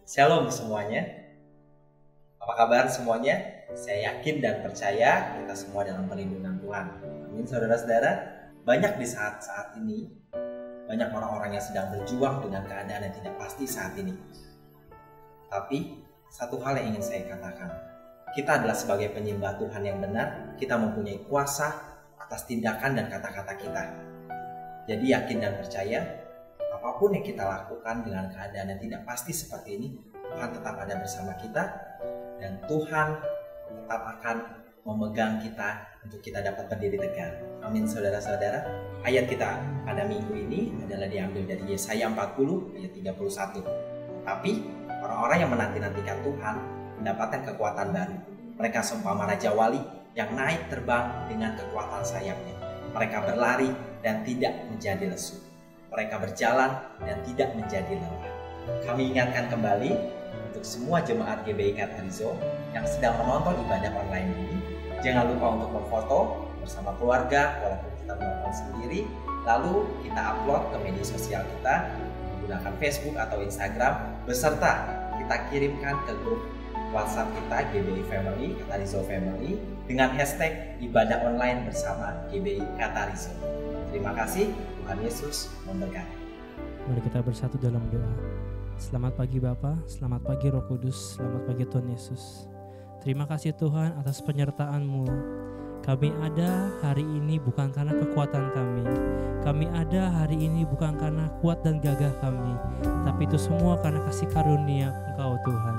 Shalom semuanya. Apa kabar semuanya? Saya yakin dan percaya kita semua dalam perlindungan Tuhan. Amin saudara-saudara. Banyak di saat-saat ini, banyak orang-orang yang sedang berjuang dengan keadaan yang tidak pasti saat ini. Tapi satu hal yang ingin saya katakan, kita adalah sebagai penyembah Tuhan yang benar, kita mempunyai kuasa atas tindakan dan kata-kata kita. Jadi yakin dan percaya, apapun yang kita lakukan dengan keadaan yang tidak pasti seperti ini, Tuhan tetap ada bersama kita dan Tuhan tetap akan memegang kita untuk kita dapat berdiri tegak. Amin saudara-saudara. Ayat kita pada minggu ini adalah diambil dari Yesaya 40 ayat 31. Tapi orang-orang yang menanti-nantikan Tuhan mendapatkan kekuatan baru. Mereka seumpama raja wali yang naik terbang dengan kekuatan sayapnya. Mereka berlari dan tidak menjadi lesu. Mereka berjalan dan tidak menjadi lelah. Kami ingatkan kembali untuk semua jemaat GBI Katarizo yang sedang menonton ibadah online ini, jangan lupa untuk memfoto bersama keluarga walaupun kita menonton sendiri, lalu kita upload ke media sosial kita menggunakan Facebook atau Instagram, beserta kita kirimkan ke grup WhatsApp kita GBI Family, Katarizo Family dengan hashtag ibadah online bersama GBI Katarizo. Terima kasih, Tuhan Yesus memberkati. Mari kita bersatu dalam doa. Selamat pagi Bapa, selamat pagi Roh Kudus, selamat pagi Tuhan Yesus. Terima kasih Tuhan atas penyertaan-Mu. Kami ada hari ini bukan karena kekuatan kami. Kami ada hari ini bukan karena kuat dan gagah kami, tapi itu semua karena kasih karunia Engkau Tuhan.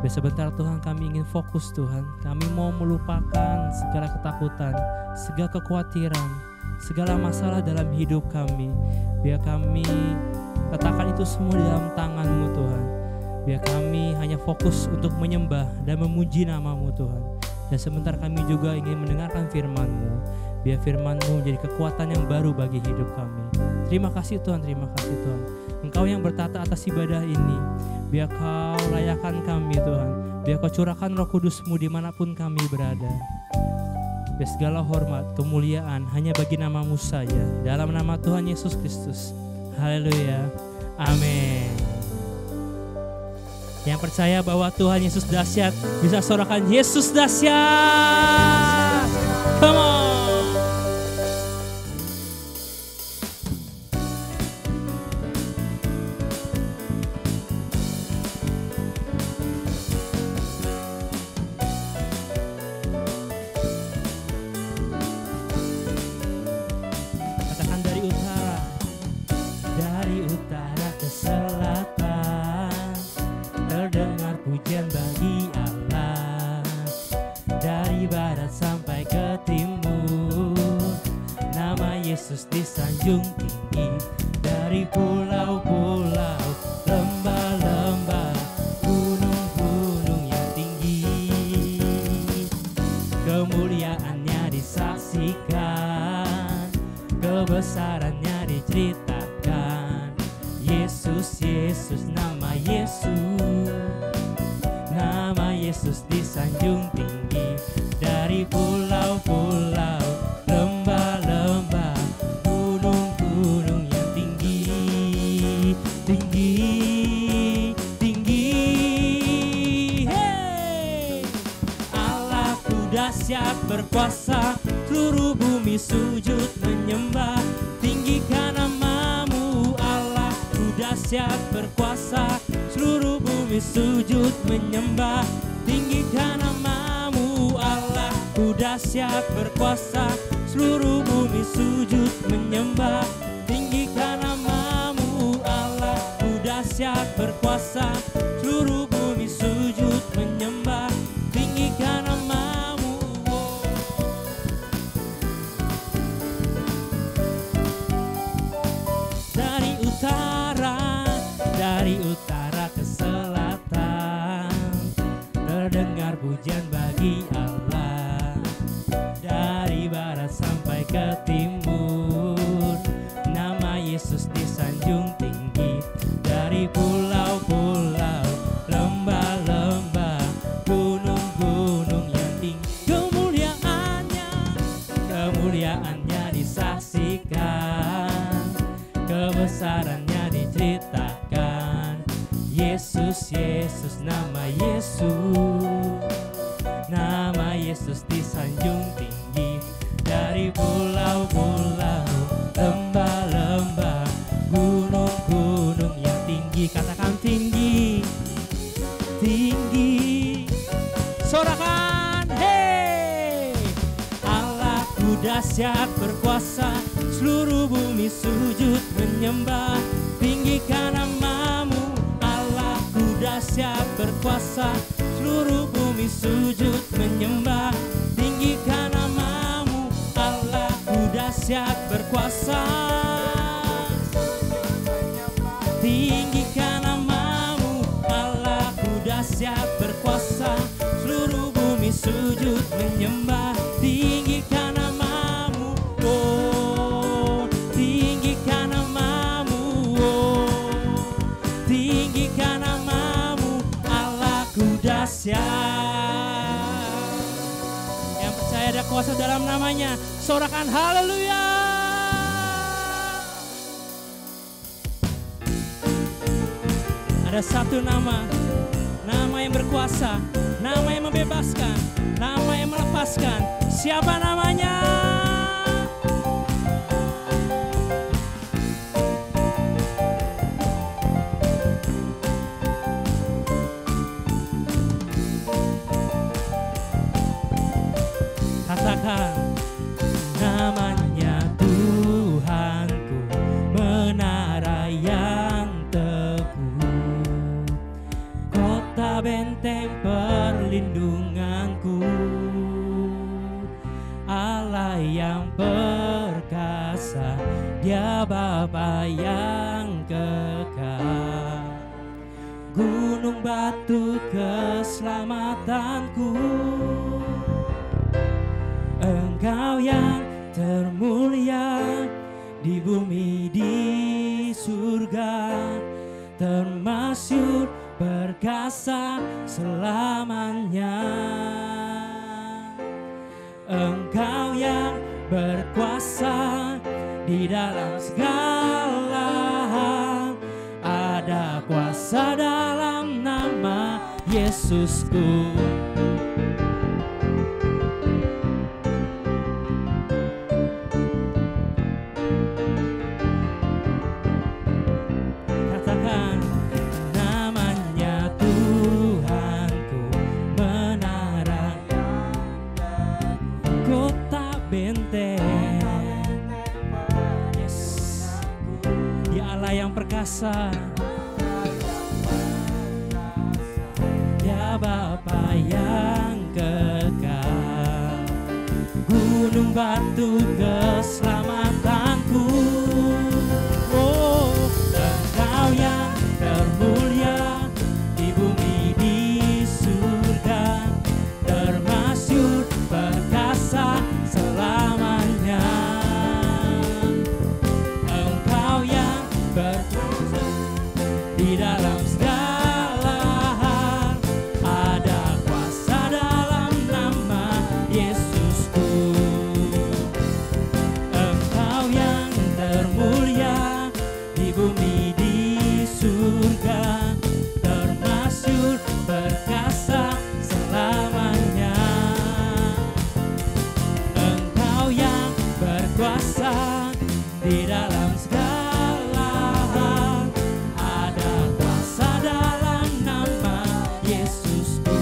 Sebentar Tuhan, kami ingin fokus Tuhan. Kami mau melupakan segala ketakutan, segala kekhawatiran, segala masalah dalam hidup kami. Biar kami letakkan itu semua di dalam tangan-Mu Tuhan. Biar kami hanya fokus untuk menyembah dan memuji nama-Mu Tuhan. Dan sebentar kami juga ingin mendengarkan firman-Mu. Biar firman-Mu menjadi kekuatan yang baru bagi hidup kami. Terima kasih Tuhan, terima kasih Tuhan. Engkau yang bertata atas ibadah ini. Biar Kau layakan kami Tuhan. Biar Kau curahkan Roh Kudus-Mu dimanapun kami berada. Biar segala hormat, kemuliaan hanya bagi nama-Mu saja. Dalam nama Tuhan Yesus Kristus. Haleluya. Amin. Yang percaya bahwa Tuhan Yesus dahsyat, bisa sorakan Yesus dahsyat. Come on. Yesus disanjung tinggi dari pulau-pulau, lembah-lembah, gunung-gunung yang tinggi. Kemuliaannya disaksikan, kebesarannya diceritakan. Yesus, Yesus, nama Yesus. Nama Yesus disanjung tinggi dari pulau-pulau, lembah-lembah, gunung-gunung yang tinggi, tinggi, tinggi. Hey! Allahku dahsyat berkuasa, seluruh bumi sujud menyembah. Tinggikan nama-Mu, Allahku dahsyat berkuasa, seluruh bumi sujud menyembah. Tinggikan nama-Mu, Allahku dahsyat berkuasa, seluruh bumi sujud menyembah. Tinggikan nama-Mu, Allahku dahsyat berkuasa, seluruh bumi sujud menyembah. Tinggikan nama-Mu. Dari utara ke selatan, terdengar pujian bagi Allah. Dari barat sampai ke timur, nama Yesus disanjung tinggi. Dari pulau-pulau, lembah-lembah, gunung-gunung yang tinggi. Kemuliaannya disaksikan, kebesarannya diceritakan. Yesus, Yesus, nama Yesus. Nama Yesus disanjung tinggi dari pulau-pulau, lembah-lembah, gunung-gunung yang tinggi. Katakan tinggi, tinggi. Sorakan, hey! Allahku dahsyat berkuasa, seluruh bumi sujud menyembah. Tinggikan namamu, Allahku dahsyat berkuasa, seluruh bumi sujud menyembah. Tinggikan namamu, Allahku dahsyat berkuasa. Tinggikan namamu, Allahku dahsyat berkuasa, seluruh bumi sujud menyembah. Tinggikan namamu, oh, tinggikan namamu, oh, tinggikan namamu, Allahku dahsyat. Yang percaya ada kuasa dalam namanya, sorakan haleluya. Ada satu nama, nama yang berkuasa, nama yang membebaskan, nama yang melepaskan. Siapa namanya? Katakan namanya Tuhanku, menara yang teguh, kota benteng perlindunganku, Allah yang perkasa, Dia Bapa yang kekal, gunung batu keselamatanku. Engkau yang termulia di bumi di surga, termasyhur perkasa selamanya. Engkau yang berkuasa di dalam segala hal, ada kuasa dalam nama Yesusku. Katakan namanya Tuhanku, menara kota benteng. Yes, Dia Allah yang perkasa, Dia Bapa yang kekal, gunung batu keselamatanku. Oh, Engkau yang termulia di bumi di surga, termasyhur perkasa selamanya. Engkau yang berkuasa di dalam segala hal, ada kuasa dalam nama Yesusku. Engkau yang termulia di bumi di surga, termasyhur perkasa selamanya. Engkau yang berkuasa di dalam segala hal, ada kuasa dalam nama Yesusku.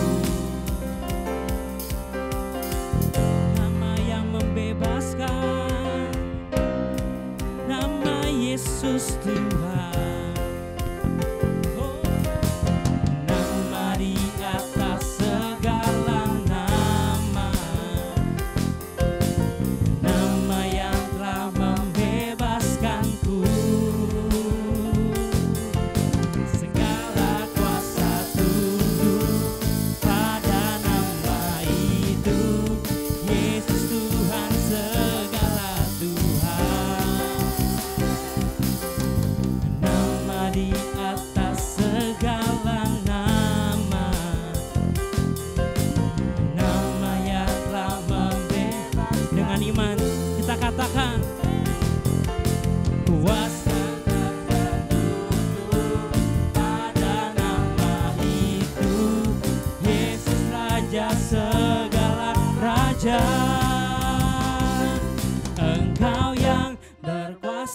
Nama yang membebaskan, nama Yesus Tuhan. Oh, nama di atas segala nama, nama yang telah membebaskanku. Segala kuasa tunduk pada nama itu, Yesus Tuhan segala Tuhan.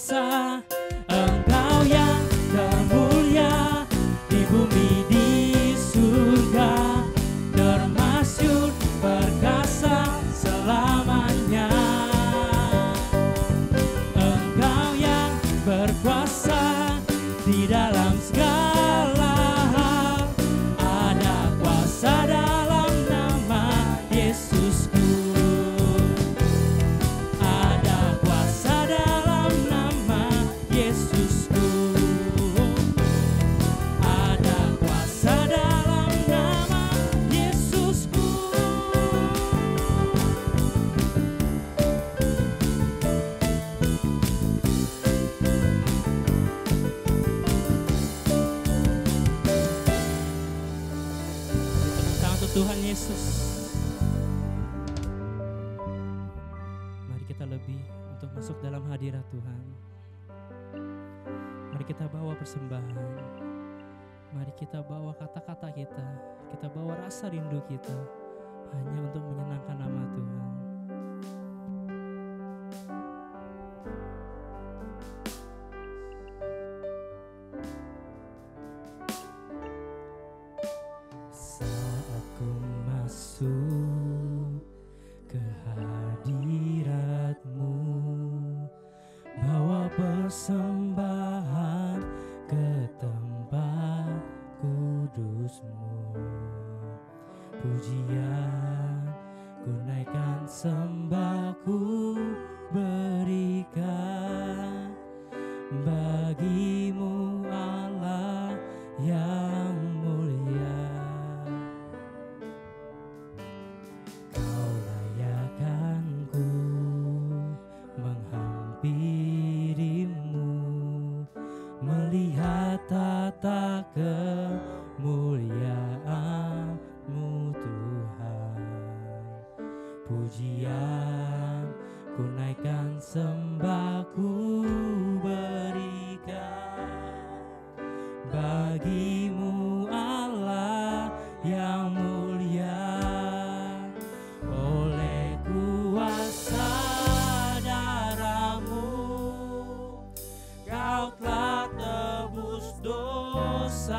berkuasa, Engkau yang termulia di bumi di surga, termasyur perkasa selamanya. Engkau yang berkuasa di dalam segala hal, ada kuasa dalam nama Yesusku. Ada kuasa dalam nama Yesusku. Ada kuasa dalam nama Yesusku. Tepuk tangan untuk Tuhan Yesus. Mari kita lebih untuk masuk dalam hadirat Tuhan. Mari kita bawa persembahan. Mari kita bawa kata-kata kita. Kita bawa rasa rindu kita hanya untuk menyenangkan nama Tuhan. Saat ku masuk ke hadirat-Mu, bawa persembahan ke tempat kudus-Mu. Pujian ku naikkan, sembah ku berikan bagi-Mu Allah yang mulia. Kau layakkan ku menghampiri-Mu, melihat tata kemuliaan-Mu Tuhan. Pujian ku naikkan, sembah ku berikan bagi-Mu Allah yang mulia. Oleh kuasa darah-Mu, Kau telah tebus dosaku.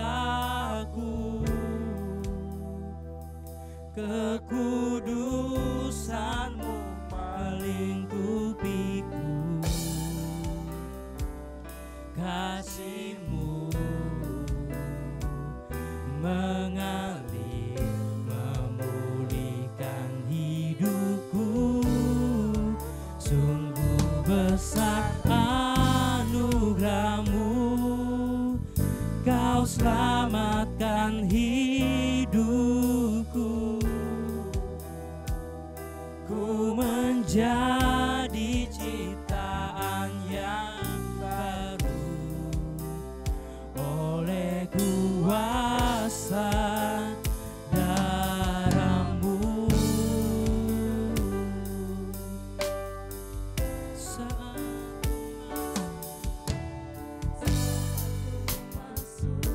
Kekudusan-Mu melingkupiku. Kasih-Mu mengalir, memulihkan hidupku. Sungguh besar anugerah-Mu, Kau selamatkan hidupku. Ku menjadi ciptaan yang baru oleh kuasa darah-Mu. Saat ku masuk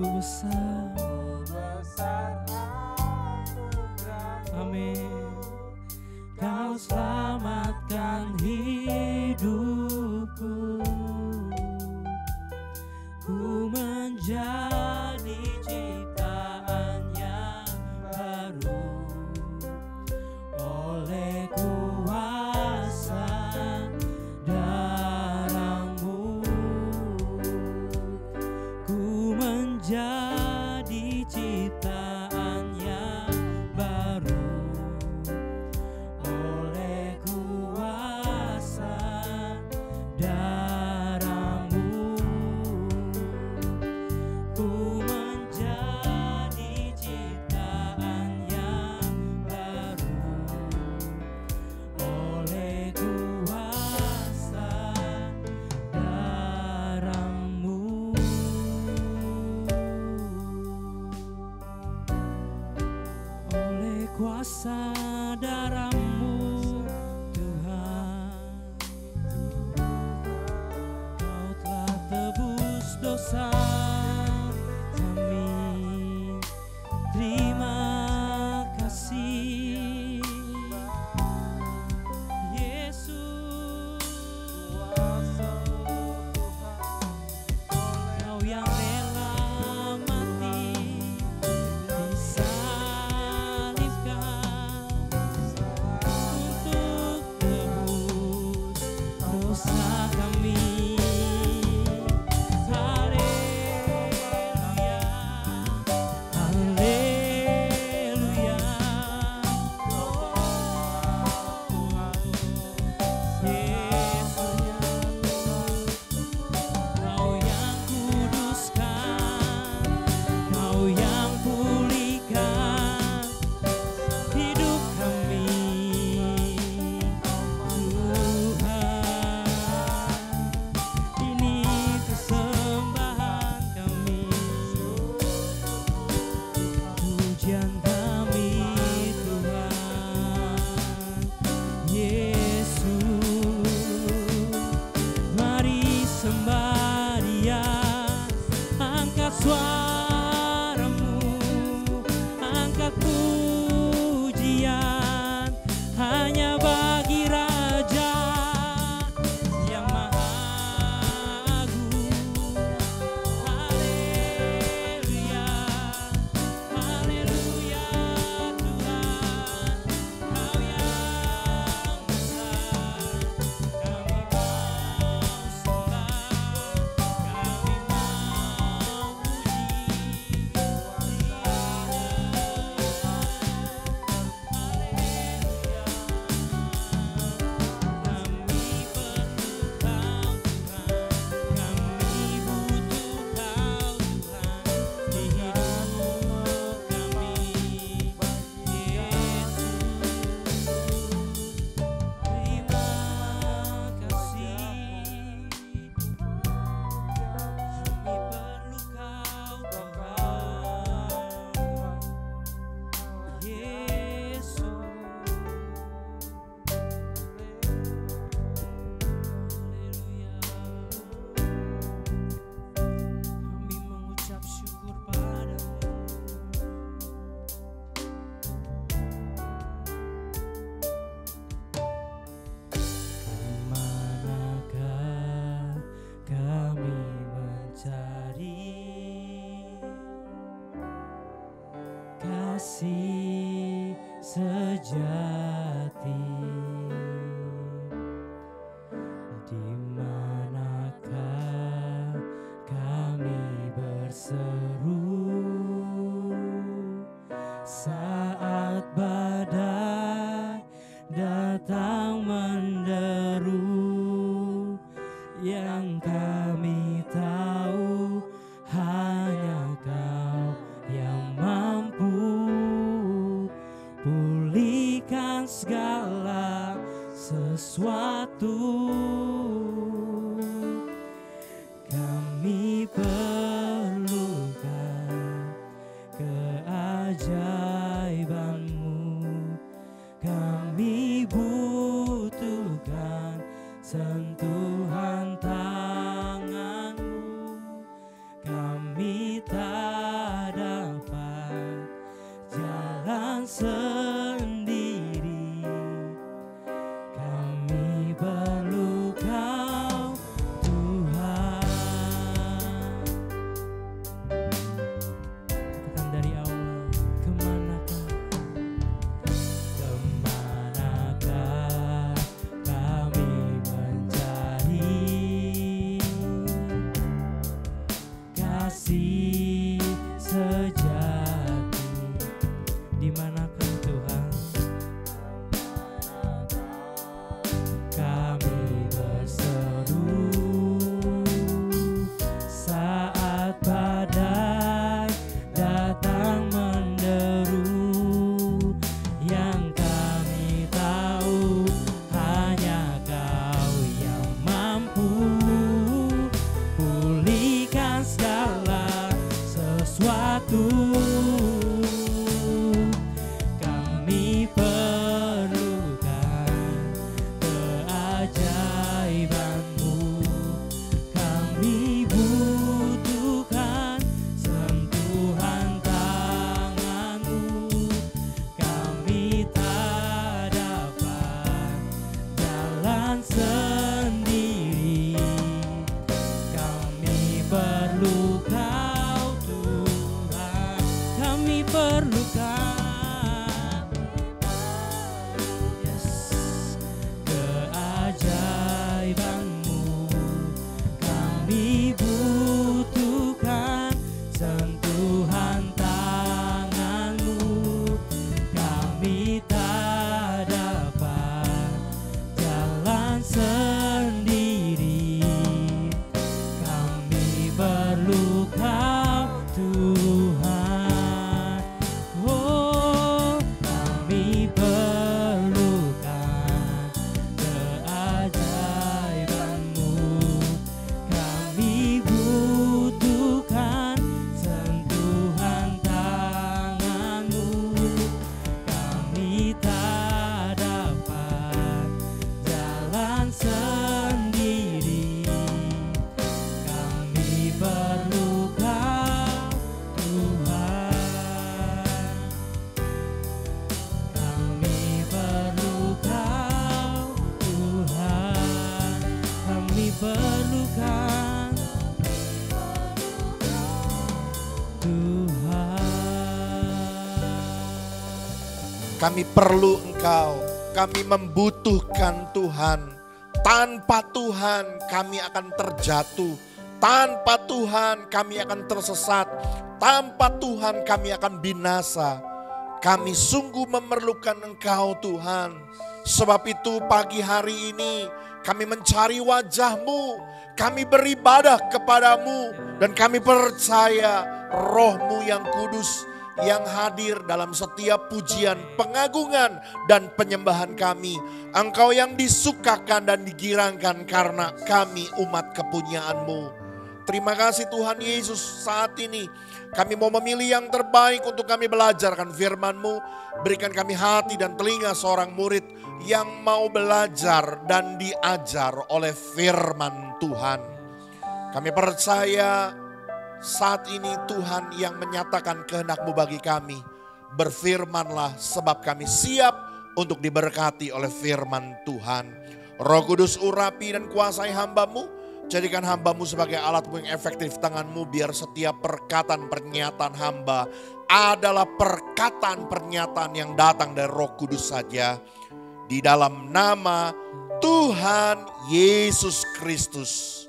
besar. Amin. Kau selamatkan hidupku, ku menjadi ciptaan yang baru oleh kuasa darah-Mu. Ku menjadi ciptaan yang baru oleh kuasa darah-Mu. Ku menjadi ciptaan yang baru oleh kuasa darah-Mu. Oleh kuasa darah-Mu, Tuhan, Kau telah tebus dosa kami. Terima kasih, Yesus. Kau yang rela mati disalibkan untuk tebus dosa kami. Haleluya, haleluya. Oh, Yesus, Kau yang kuduskan, Kau yang pulihkan hidup kami, Tuhan. Ini persembahan kami, pujian kami, Tuhan Yesus. Mari sembah Dia, angkat suaramu, angkat pujian hanya bagi Raja yang Maha Agung. Haleluya, haleluya. Tuhan, Kau yang besar, kami mau sembah, kami mau puji. kasih sejati. Di manakah kami berseru saat badai datang menderu? Yang kami tahu hanya Kau yang mampu pulihkan segala sesuatu. Kami perlukan keajaiban-Mu, kami butuhkan sentuhan tangan-Mu, kami tak sesuatu. Kami perlukan keajaiban-Mu. Kami butuhkan sentuhan tangan-Mu. Kami tak dapat jalan sendiri. Kami perlu Kau Tuhan. Kami perlukan, yes, keajaiban-Mu. Kami butuhkan sentuhan tangan-Mu. Kami tak dapat jalan sendiri. Kami perlu Kau Tuhan. Oh, kami perlukan keajaiban-Mu. Kami butuhkan sentuhan tangan-Mu. Kami tak dapat jalan sendiri. Kami perlu Kau Tuhan. Kami perlu Kau Tuhan. Kami perlukan Tuhan. Kami perlu Engkau, kami membutuhkan Tuhan. Tanpa Tuhan kami akan terjatuh. Tanpa Tuhan kami akan tersesat. Tanpa Tuhan kami akan binasa. Kami sungguh memerlukan Engkau Tuhan. Sebab itu pagi hari ini kami mencari wajah-Mu. Kami beribadah kepadamu. Dan kami percaya Roh-Mu yang kudus yang hadir dalam setiap pujian, pengagungan, dan penyembahan kami. Engkau yang disukakan dan digirangkan karena kami umat kepunyaan-Mu. Terima kasih Tuhan Yesus, saat ini kami mau memilih yang terbaik untuk kami belajarkan firman-Mu. Berikan kami hati dan telinga seorang murid yang mau belajar dan diajar oleh firman Tuhan. Kami percaya saat ini Tuhan yang menyatakan kehendak-Mu bagi kami. Berfirmanlah sebab kami siap untuk diberkati oleh firman Tuhan. Roh Kudus urapi dan kuasai hamba-Mu. Jadikan hamba-Mu sebagai alat-Mu yang efektif tangan-Mu. Biar setiap perkataan pernyataan hamba adalah perkataan pernyataan yang datang dari Roh Kudus saja. Di dalam nama Tuhan Yesus Kristus.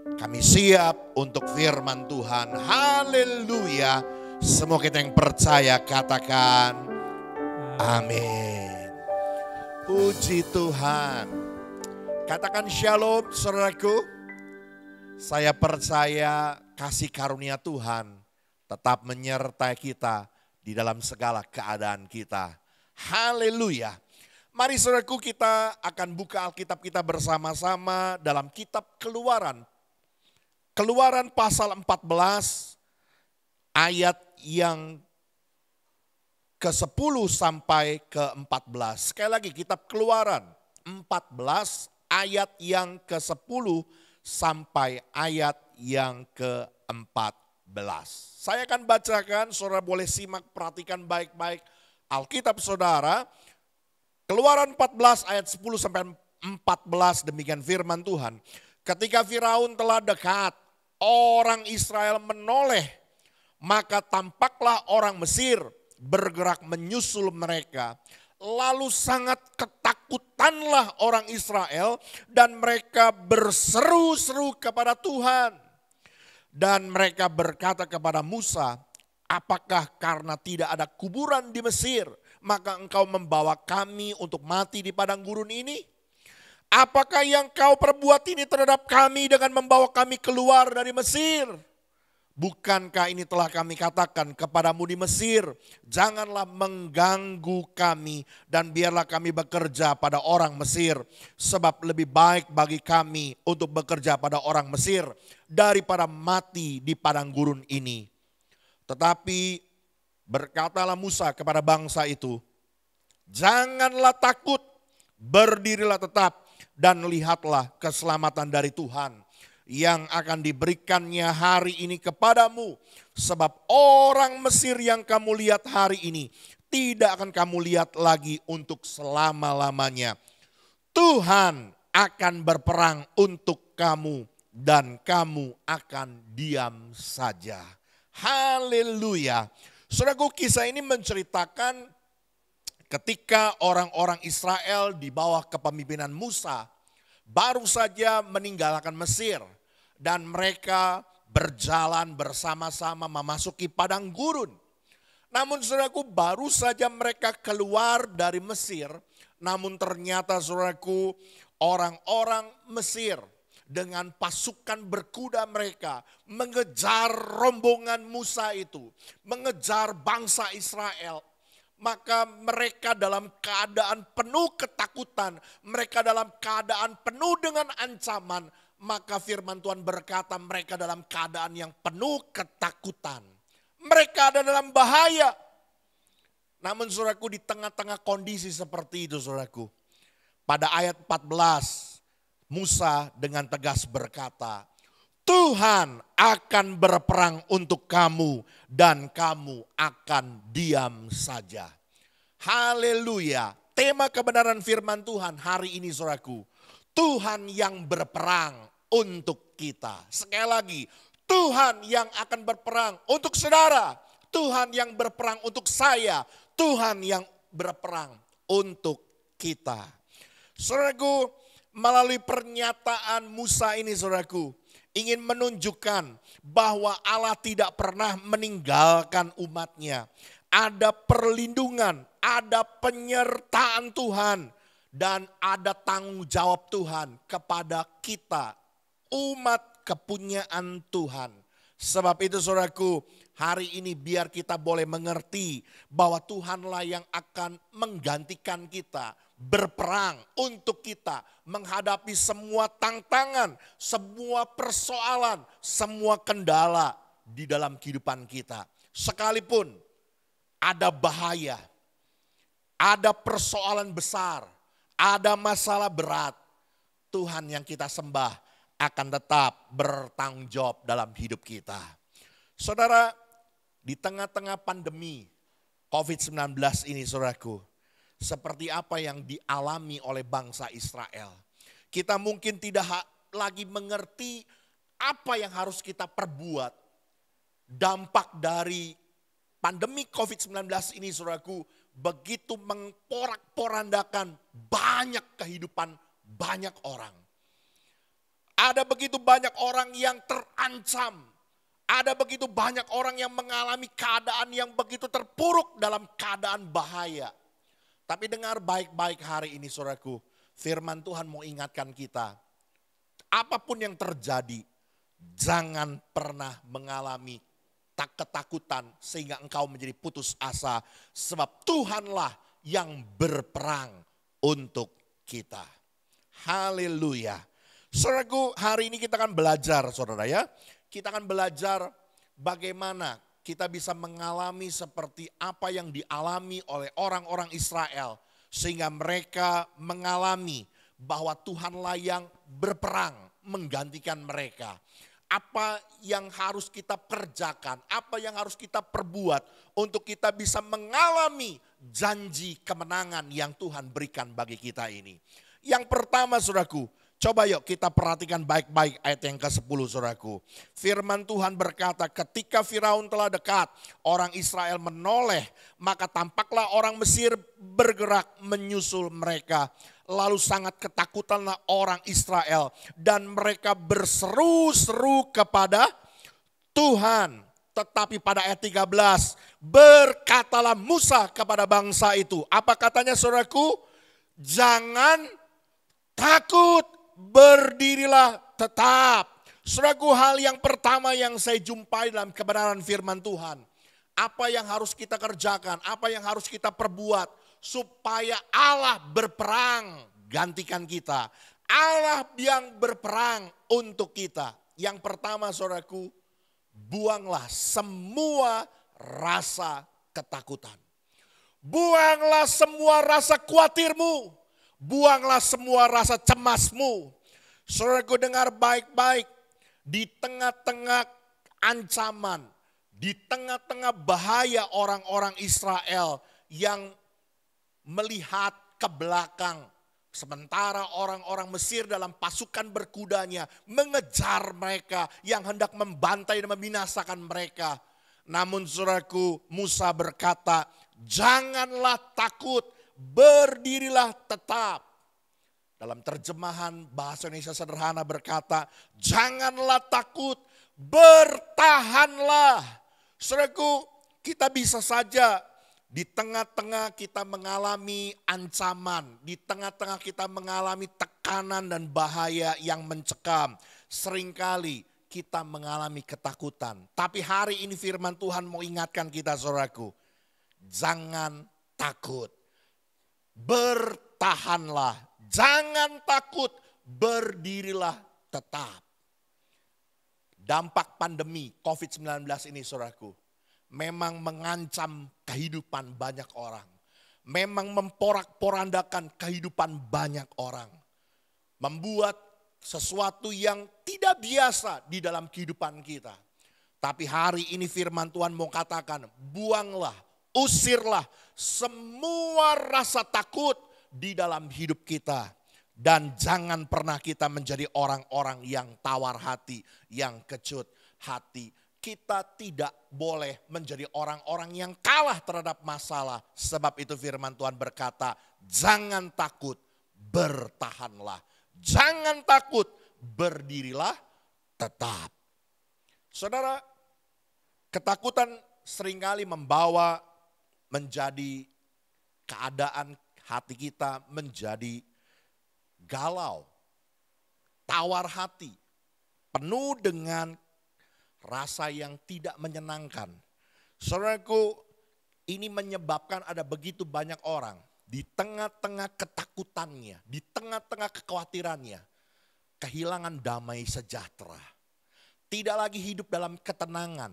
Kami siap untuk firman Tuhan. Haleluya. Semua kita yang percaya katakan amin. Puji Tuhan. Katakan shalom saudaraku. Saya percaya kasih karunia Tuhan tetap menyertai kita di dalam segala keadaan kita. Haleluya. Mari saudaraku, kita akan buka Alkitab kita bersama-sama dalam kitab Keluaran. Keluaran pasal 14 ayat yang ke-10 sampai ke-14. Sekali lagi kitab Keluaran 14 ayat yang ke-10 sampai ayat yang ke-14. Saya akan bacakan, saudara boleh simak, perhatikan baik-baik Alkitab saudara. Keluaran 14 ayat 10 sampai 14, demikian firman Tuhan. Ketika Firaun telah dekat, orang Israel menoleh, maka tampaklah orang Mesir bergerak menyusul mereka. Lalu sangat ketakutanlah orang Israel dan mereka berseru-seru kepada Tuhan. Dan mereka berkata kepada Musa, apakah karena tidak ada kuburan di Mesir, maka engkau membawa kami untuk mati di padang gurun ini? Apakah yang kau perbuat ini terhadap kami dengan membawa kami keluar dari Mesir? Bukankah ini telah kami katakan kepadamu di Mesir, janganlah mengganggu kami dan biarlah kami bekerja pada orang Mesir. Sebab lebih baik bagi kami untuk bekerja pada orang Mesir daripada mati di padang gurun ini. Tetapi berkatalah Musa kepada bangsa itu, janganlah takut, berdirilah tetap dan lihatlah keselamatan dari Tuhan yang akan diberikannya hari ini kepadamu. Sebab orang Mesir yang kamu lihat hari ini tidak akan kamu lihat lagi untuk selama-lamanya. Tuhan akan berperang untuk kamu dan kamu akan diam saja. Haleluya. Saudaraku, kisah ini menceritakan ketika orang-orang Israel di bawah kepemimpinan Musa baru saja meninggalkan Mesir dan mereka berjalan bersama-sama memasuki padang gurun. Namun saudaraku, baru saja mereka keluar dari Mesir, namun ternyata saudaraku, orang-orang Mesir dengan pasukan berkuda mereka mengejar rombongan Musa itu, mengejar bangsa Israel. Maka mereka dalam keadaan penuh ketakutan, mereka dalam keadaan penuh dengan ancaman. Maka firman Tuhan berkata mereka dalam keadaan yang penuh ketakutan. Mereka ada dalam bahaya. Namun saudaraku, di tengah-tengah kondisi seperti itu saudaraku, pada ayat 14 Musa dengan tegas berkata, Tuhan akan berperang untuk kamu dan kamu akan diam saja. Haleluya. Tema kebenaran firman Tuhan hari ini saudaraku, Tuhan yang berperang untuk kita. Sekali lagi, Tuhan yang akan berperang untuk saudara, Tuhan yang berperang untuk saya, Tuhan yang berperang untuk kita. Saudaraku, melalui pernyataan Musa ini saudaraku, ingin menunjukkan bahwa Allah tidak pernah meninggalkan umatnya. Ada perlindungan, ada penyertaan Tuhan, dan ada tanggung jawab Tuhan kepada kita, umat kepunyaan Tuhan. Sebab itu saudaraku, hari ini biar kita boleh mengerti bahwa Tuhanlah yang akan menggantikan kita, berperang untuk kita, menghadapi semua tantangan, semua persoalan, semua kendala di dalam kehidupan kita. Sekalipun ada bahaya, ada persoalan besar, ada masalah berat, Tuhan yang kita sembah akan tetap bertanggung jawab dalam hidup kita. Saudara, di tengah-tengah pandemi COVID-19 ini saudaraku, seperti apa yang dialami oleh bangsa Israel. Kita mungkin tidak lagi mengerti apa yang harus kita perbuat. Dampak dari pandemi COVID-19 ini saudaraku begitu memporak-porandakan banyak kehidupan banyak orang. Ada begitu banyak orang yang terancam. Ada begitu banyak orang yang mengalami keadaan yang begitu terpuruk dalam keadaan bahaya. Tapi dengar baik-baik hari ini saudaraku, firman Tuhan mau ingatkan kita, apapun yang terjadi, jangan pernah mengalami ketakutan sehingga engkau menjadi putus asa, sebab Tuhanlah yang berperang untuk kita. Haleluya. Saudaraku, hari ini kita akan belajar saudara ya, kita akan belajar bagaimana kita bisa mengalami seperti apa yang dialami oleh orang-orang Israel. Sehingga mereka mengalami bahwa Tuhanlah yang berperang menggantikan mereka. Apa yang harus kita kerjakan, apa yang harus kita perbuat untuk kita bisa mengalami janji kemenangan yang Tuhan berikan bagi kita ini. Yang pertama saudaraku, coba yuk kita perhatikan baik-baik ayat yang ke-10 saudaraku. Firman Tuhan berkata, ketika Firaun telah dekat, orang Israel menoleh, maka tampaklah orang Mesir bergerak menyusul mereka. Lalu sangat ketakutanlah orang Israel dan mereka berseru-seru kepada Tuhan. Tetapi pada ayat 13, berkatalah Musa kepada bangsa itu. Apa katanya saudaraku? Jangan takut, berdirilah tetap. Saudaraku, hal yang pertama yang saya jumpai dalam kebenaran firman Tuhan. Apa yang harus kita kerjakan, apa yang harus kita perbuat supaya Allah berperang gantikan kita. Allah yang berperang untuk kita. Yang pertama saudaraku, buanglah semua rasa ketakutan. Buanglah semua rasa khawatirmu. Buanglah semua rasa cemasmu. Saudaraku, dengar baik-baik. Di tengah-tengah ancaman, di tengah-tengah bahaya orang-orang Israel yang melihat ke belakang, sementara orang-orang Mesir dalam pasukan berkudanya mengejar mereka yang hendak membantai dan membinasakan mereka. Namun saudaraku, Musa berkata, janganlah takut, berdirilah tetap. Dalam terjemahan bahasa Indonesia sederhana berkata, janganlah takut, bertahanlah. Saudaraku, kita bisa saja di tengah-tengah kita mengalami ancaman, di tengah-tengah kita mengalami tekanan dan bahaya yang mencekam. Seringkali kita mengalami ketakutan. Tapi hari ini firman Tuhan mau ingatkan kita, saudaraku, jangan takut, bertahanlah. Jangan takut, berdirilah tetap. Dampak pandemi COVID-19 ini, saudaraku, memang mengancam kehidupan banyak orang. Memang memporak-porandakan kehidupan banyak orang. Membuat sesuatu yang tidak biasa di dalam kehidupan kita. Tapi hari ini firman Tuhan mau katakan, buanglah, usirlah semua rasa takut di dalam hidup kita. Dan jangan pernah kita menjadi orang-orang yang tawar hati, yang kecut hati. Kita tidak boleh menjadi orang-orang yang kalah terhadap masalah. Sebab itu firman Tuhan berkata, jangan takut, bertahanlah. Jangan takut, berdirilah tetap. Saudara, ketakutan seringkali membawa menjadi keadaan hati kita menjadi galau, tawar hati, penuh dengan rasa yang tidak menyenangkan. Saudaraku, ini menyebabkan ada begitu banyak orang di tengah-tengah ketakutannya, di tengah-tengah kekhawatirannya, kehilangan damai sejahtera. Tidak lagi hidup dalam ketenangan,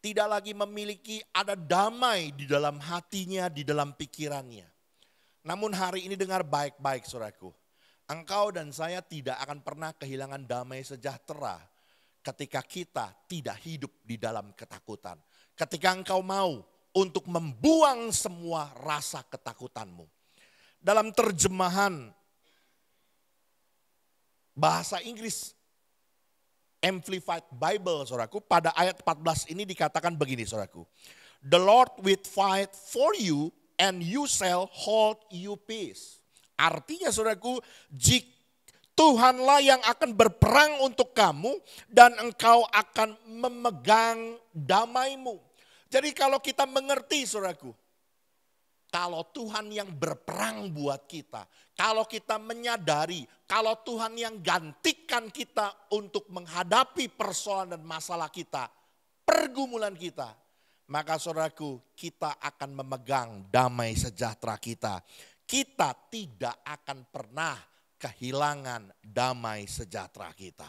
tidak lagi memiliki ada damai di dalam hatinya, di dalam pikirannya. Namun hari ini dengar baik-baik, saudaraku. Engkau dan saya tidak akan pernah kehilangan damai sejahtera ketika kita tidak hidup di dalam ketakutan. Ketika engkau mau untuk membuang semua rasa ketakutanmu. Dalam terjemahan bahasa Inggris Amplified Bible, saudaraku, pada ayat 14 ini dikatakan begini, saudaraku. The Lord will fight for you and you shall hold your peace. Artinya, saudaraku, Tuhanlah yang akan berperang untuk kamu dan engkau akan memegang damaimu. Jadi kalau kita mengerti, saudaraku, kalau Tuhan yang berperang buat kita, kalau kita menyadari, kalau Tuhan yang gantikan kita untuk menghadapi persoalan dan masalah kita, pergumulan kita, maka saudaraku, kita akan memegang damai sejahtera kita. Kita tidak akan pernah kehilangan damai sejahtera kita.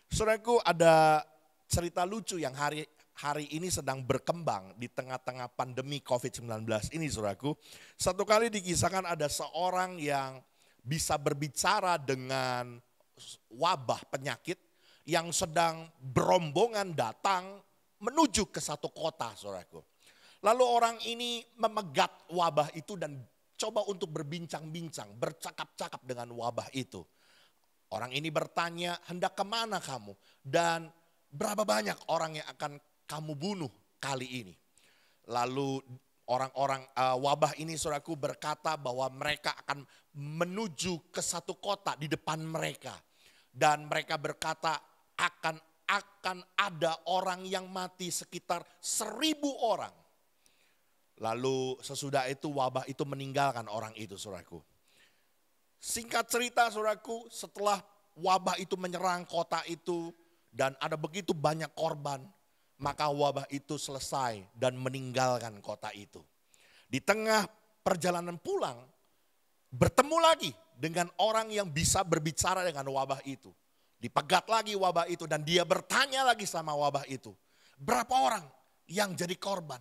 Saudaraku, ada cerita lucu yang hari ini sedang berkembang di tengah-tengah pandemi COVID-19 ini, saudaraku. Satu kali dikisahkan ada seorang yang bisa berbicara dengan wabah penyakit yang sedang berombongan datang menuju ke satu kota, saudaraku. Lalu orang ini memegat wabah itu dan coba untuk berbincang-bincang, bercakap-cakap dengan wabah itu. Orang ini bertanya, hendak kemana kamu? Dan berapa banyak orang yang akan kamu bunuh kali ini? Lalu orang-orang wabah ini, saudaraku, berkata bahwa mereka akan menuju ke satu kota di depan mereka. Dan mereka berkata akan ada orang yang mati sekitar 1.000 orang. Lalu sesudah itu wabah itu meninggalkan orang itu, saudaraku. Singkat cerita, saudaraku, setelah wabah itu menyerang kota itu dan ada begitu banyak korban, maka wabah itu selesai dan meninggalkan kota itu. Di tengah perjalanan pulang, bertemu lagi dengan orang yang bisa berbicara dengan wabah itu. Dipegat lagi wabah itu dan dia bertanya lagi sama wabah itu. Berapa orang yang jadi korban?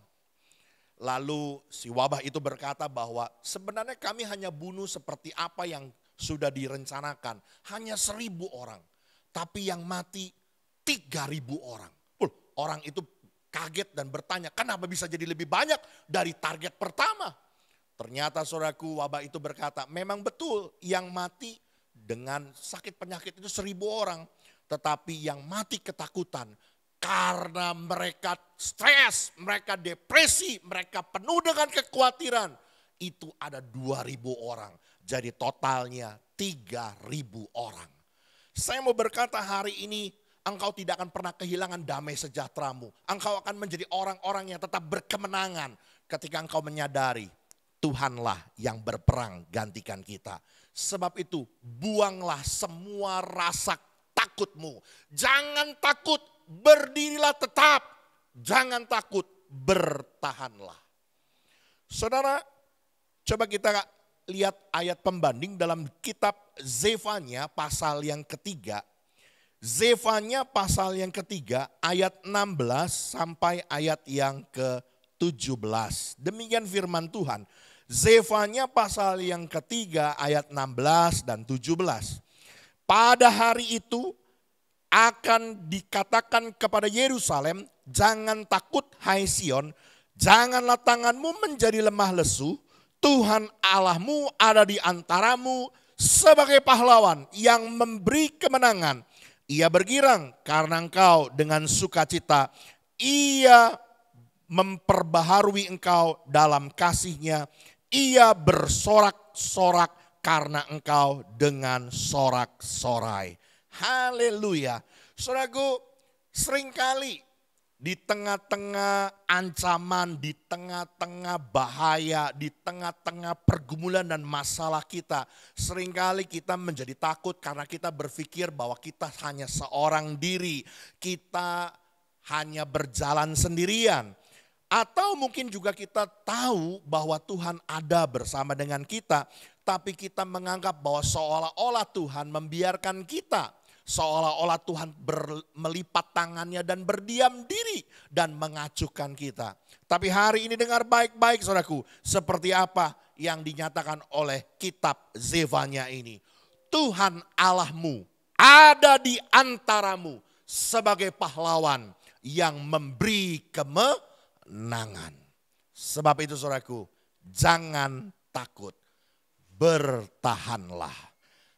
Lalu si wabah itu berkata bahwa sebenarnya kami hanya bunuh seperti apa yang sudah direncanakan. Hanya 1.000 orang. Tapi yang mati 3.000 orang. Orang itu kaget dan bertanya, kenapa bisa jadi lebih banyak dari target pertama? Ternyata saudaraku, wabah itu berkata, memang betul yang mati dengan sakit penyakit itu 1.000 orang. Tetapi yang mati ketakutan karena mereka stres, mereka depresi, mereka penuh dengan kekhawatiran. Itu ada 2.000 orang. Jadi totalnya 3.000 orang. Saya mau berkata hari ini engkau tidak akan pernah kehilangan damai sejahteramu. Engkau akan menjadi orang-orang yang tetap berkemenangan ketika engkau menyadari Tuhanlah yang berperang gantikan kita. Sebab itu buanglah semua rasa takutmu. Jangan takut, berdirilah tetap. Jangan takut, bertahanlah. Saudara, coba kita lihat ayat pembanding dalam kitab Zefanya pasal yang ketiga. Zefanya pasal yang ketiga ayat 16 sampai ayat yang ke-17. Demikian firman Tuhan. Zefanya pasal yang ketiga ayat 16 dan 17. Pada hari itu akan dikatakan kepada Yerusalem, jangan takut hai Sion, janganlah tanganmu menjadi lemah lesu, Tuhan Allahmu ada di antaramu sebagai pahlawan yang memberi kemenangan. Ia bergirang karena engkau dengan sukacita, ia memperbaharui engkau dalam kasihnya. Ia bersorak-sorak karena engkau dengan sorak-sorai. Haleluya. Saudaraku, seringkali di tengah-tengah ancaman, di tengah-tengah bahaya, di tengah-tengah pergumulan dan masalah kita, seringkali kita menjadi takut karena kita berpikir bahwa kita hanya seorang diri, kita hanya berjalan sendirian. Atau mungkin juga kita tahu bahwa Tuhan ada bersama dengan kita, tapi kita menganggap bahwa seolah-olah Tuhan membiarkan kita. Seolah-olah Tuhan melipat tangannya dan berdiam diri dan mengacuhkan kita. Tapi hari ini dengar baik-baik saudaraku, seperti apa yang dinyatakan oleh kitab Zefanya ini. Tuhan Allahmu ada di antaramu sebagai pahlawan yang memberi kemenangan. Sebab itu saudaraku, jangan takut, bertahanlah.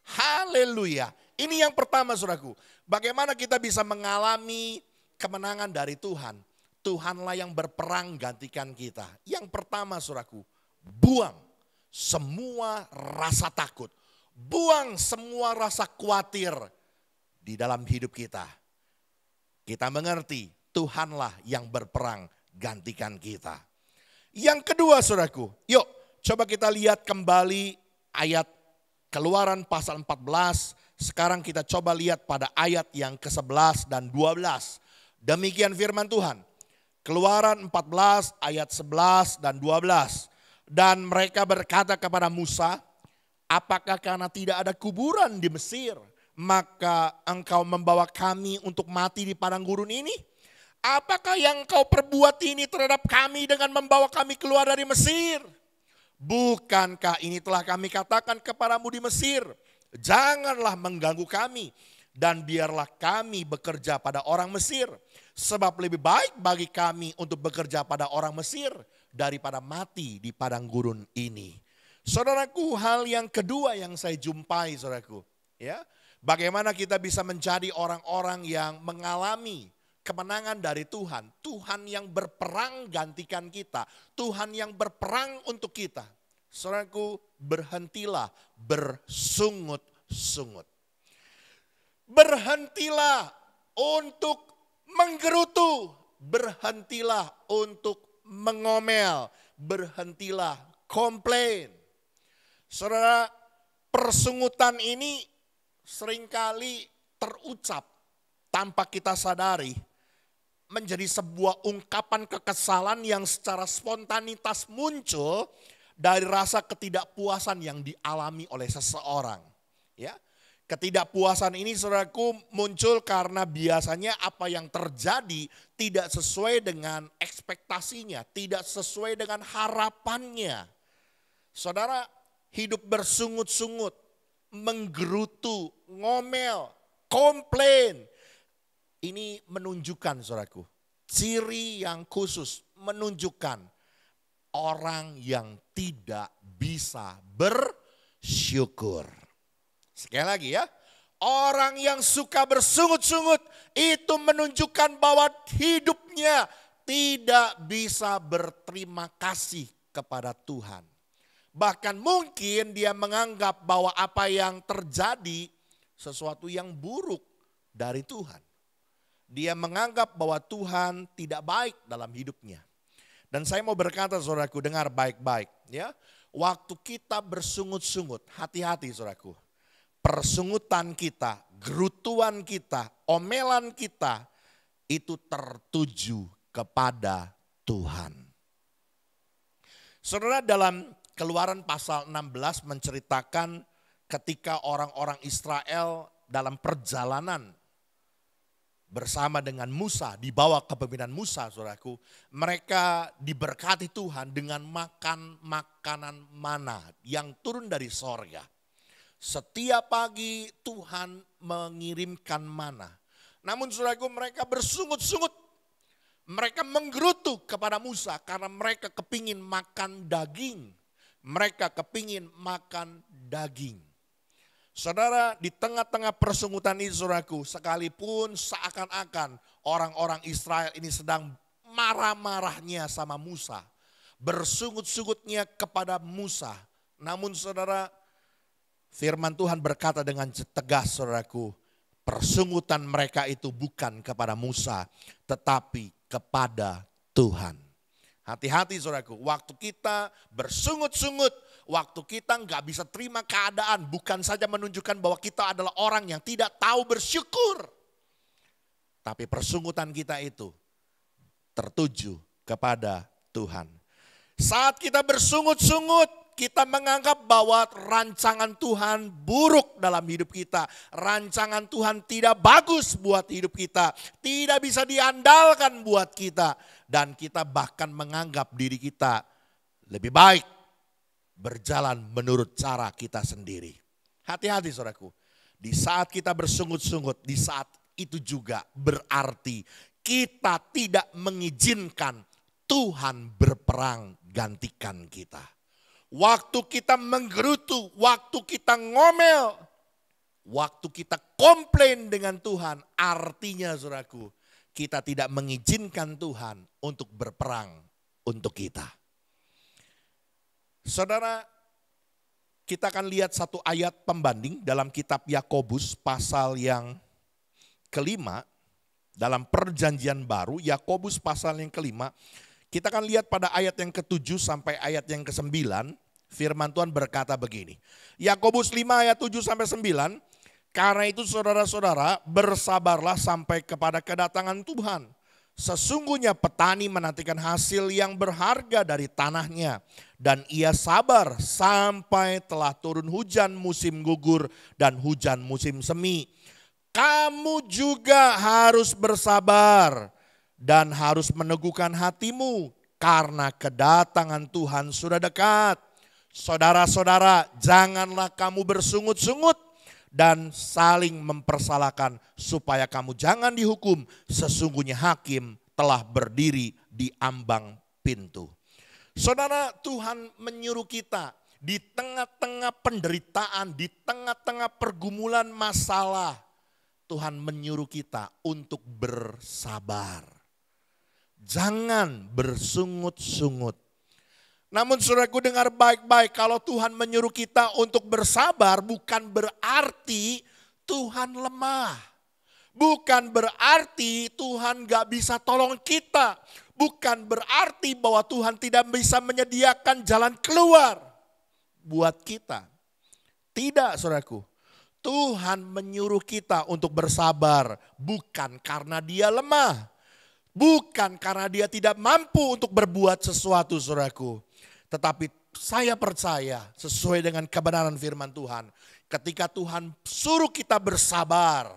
Haleluya. Ini yang pertama saudaraku, bagaimana kita bisa mengalami kemenangan dari Tuhan. Tuhanlah yang berperang gantikan kita. Yang pertama saudaraku, buang semua rasa takut. Buang semua rasa khawatir di dalam hidup kita. Kita mengerti Tuhanlah yang berperang gantikan kita. Yang kedua saudaraku, yuk coba kita lihat kembali ayat Keluaran pasal 14. Sekarang kita coba lihat pada ayat yang ke-11 dan 12. Demikian firman Tuhan. Keluaran 14 ayat 11 dan 12. Dan mereka berkata kepada Musa, apakah karena tidak ada kuburan di Mesir, maka engkau membawa kami untuk mati di padang gurun ini? Apakah yang engkau perbuat ini terhadap kami dengan membawa kami keluar dari Mesir? Bukankah ini telah kami katakan kepadamu di Mesir? Janganlah mengganggu kami dan biarlah kami bekerja pada orang Mesir. Sebab lebih baik bagi kami untuk bekerja pada orang Mesir daripada mati di padang gurun ini. Saudaraku, hal yang kedua yang saya jumpai saudaraku, ya, bagaimana kita bisa menjadi orang-orang yang mengalami kemenangan dari Tuhan. Tuhan yang berperang gantikan kita. Tuhan yang berperang untuk kita. Saudaraku, berhentilah bersungut-sungut. Berhentilah untuk menggerutu. Berhentilah untuk mengomel. Berhentilah komplain. Saudara, persungutan ini seringkali terucap tanpa kita sadari. Menjadi sebuah ungkapan kekesalan yang secara spontanitas muncul dari rasa ketidakpuasan yang dialami oleh seseorang. Ya, Ketidakpuasan ini saudaraku muncul karena biasanya apa yang terjadi tidak sesuai dengan ekspektasinya, tidak sesuai dengan harapannya. Saudara, hidup bersungut-sungut, menggerutu, ngomel, komplain. Ini menunjukkan saudaraku, ciri yang khusus menunjukkan orang yang tidak bisa bersyukur. Sekali lagi ya, orang yang suka bersungut-sungut itu menunjukkan bahwa hidupnya tidak bisa berterima kasih kepada Tuhan. Bahkan mungkin dia menganggap bahwa apa yang terjadi sesuatu yang buruk dari Tuhan. Dia menganggap bahwa Tuhan tidak baik dalam hidupnya. Dan saya mau berkata saudaraku, dengar baik-baik ya. Waktu kita bersungut-sungut, hati-hati saudaraku. Persungutan kita, gerutuan kita, omelan kita itu tertuju kepada Tuhan. Saudara, dalam Keluaran pasal 16 menceritakan ketika orang-orang Israel dalam perjalanan bersama dengan Musa, dibawa kepemimpinan Musa, saudaraku, mereka diberkati Tuhan dengan makan makanan mana yang turun dari sorga. Setiap pagi Tuhan mengirimkan mana. Namun saudaraku, mereka bersungut-sungut. Mereka menggerutu kepada Musa karena mereka kepingin makan daging. Mereka kepingin makan daging. Saudara, di tengah-tengah persungutan ini saudaraku, sekalipun seakan-akan orang-orang Israel ini sedang marah-marahnya sama Musa. Bersungut-sungutnya kepada Musa. Namun saudara, firman Tuhan berkata dengan tegas saudaraku, persungutan mereka itu bukan kepada Musa, tetapi kepada Tuhan. Hati-hati saudaraku, waktu kita bersungut-sungut, waktu kita nggak bisa terima keadaan, bukan saja menunjukkan bahwa kita adalah orang yang tidak tahu bersyukur. Tapi persungutan kita itu tertuju kepada Tuhan. Saat kita bersungut-sungut, kita menganggap bahwa rancangan Tuhan buruk dalam hidup kita. Rancangan Tuhan tidak bagus buat hidup kita. Tidak bisa diandalkan buat kita. Dan kita bahkan menganggap diri kita lebih baik berjalan menurut cara kita sendiri. Hati-hati saudaraku. Di saat kita bersungut-sungut, di saat itu juga berarti kita tidak mengizinkan Tuhan berperang gantikan kita. Waktu kita menggerutu, waktu kita ngomel, waktu kita komplain dengan Tuhan, artinya saudaraku, kita tidak mengizinkan Tuhan untuk berperang untuk kita. Saudara, kita akan lihat satu ayat pembanding dalam kitab Yakobus pasal yang kelima, dalam perjanjian baru, Yakobus pasal yang kelima. Kita akan lihat pada ayat yang ke-7 sampai ayat yang ke-9. Firman Tuhan berkata begini. Yakobus 5 ayat 7 sampai 9. Karena itu saudara-saudara bersabarlah sampai kepada kedatangan Tuhan. Sesungguhnya petani menantikan hasil yang berharga dari tanahnya. Dan ia sabar sampai telah turun hujan musim gugur dan hujan musim semi. Kamu juga harus bersabar dan harus meneguhkan hatimu karena kedatangan Tuhan sudah dekat. Saudara-saudara, janganlah kamu bersungut-sungut dan saling mempersalahkan supaya kamu jangan dihukum. Sesungguhnya hakim telah berdiri di ambang pintu. Saudara, Tuhan menyuruh kita di tengah-tengah penderitaan, di tengah-tengah pergumulan masalah, Tuhan menyuruh kita untuk bersabar. Jangan bersungut-sungut. Namun saudaraku dengar baik-baik, kalau Tuhan menyuruh kita untuk bersabar bukan berarti Tuhan lemah. Bukan berarti Tuhan gak bisa tolong kita. Bukan berarti bahwa Tuhan tidak bisa menyediakan jalan keluar buat kita. Tidak saudaraku. Tuhan menyuruh kita untuk bersabar bukan karena dia lemah. Bukan karena dia tidak mampu untuk berbuat sesuatu saudaraku. Tetapi saya percaya sesuai dengan kebenaran firman Tuhan. Ketika Tuhan suruh kita bersabar,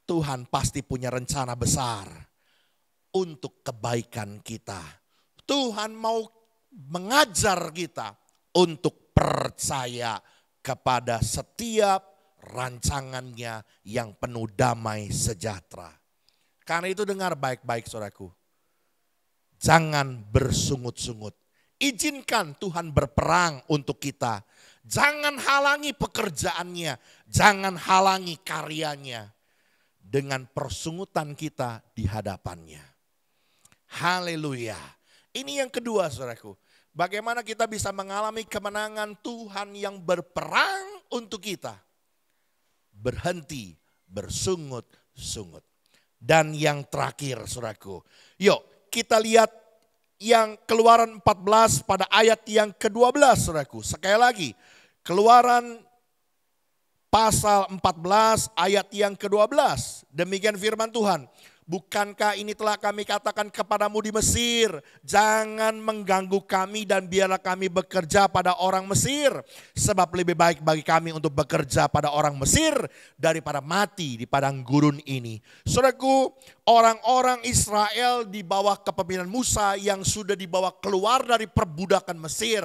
Tuhan pasti punya rencana besar untuk kebaikan kita. Tuhan mau mengajar kita untuk percaya kepada setiap rancangannya yang penuh damai sejahtera. Karena itu dengar baik-baik saudaraku. Jangan bersungut-sungut. Izinkan Tuhan berperang untuk kita. Jangan halangi pekerjaannya. Jangan halangi karyanya. Dengan persungutan kita di hadapannya. Haleluya. Ini yang kedua saudaraku. Bagaimana kita bisa mengalami kemenangan Tuhan yang berperang untuk kita. Berhenti bersungut-sungut. Dan yang terakhir saudaraku. Yuk kita lihat yang Keluaran 14 pada ayat yang ke-12 saudaraku. Sekali lagi. Keluaran pasal 14 ayat yang ke-12. Demikian firman Tuhan. Bukankah ini telah kami katakan kepadamu di Mesir, jangan mengganggu kami dan biarlah kami bekerja pada orang Mesir. Sebab lebih baik bagi kami untuk bekerja pada orang Mesir daripada mati di padang gurun ini. Saudaraku, orang-orang Israel di bawah kepemimpinan Musa yang sudah dibawa keluar dari perbudakan Mesir.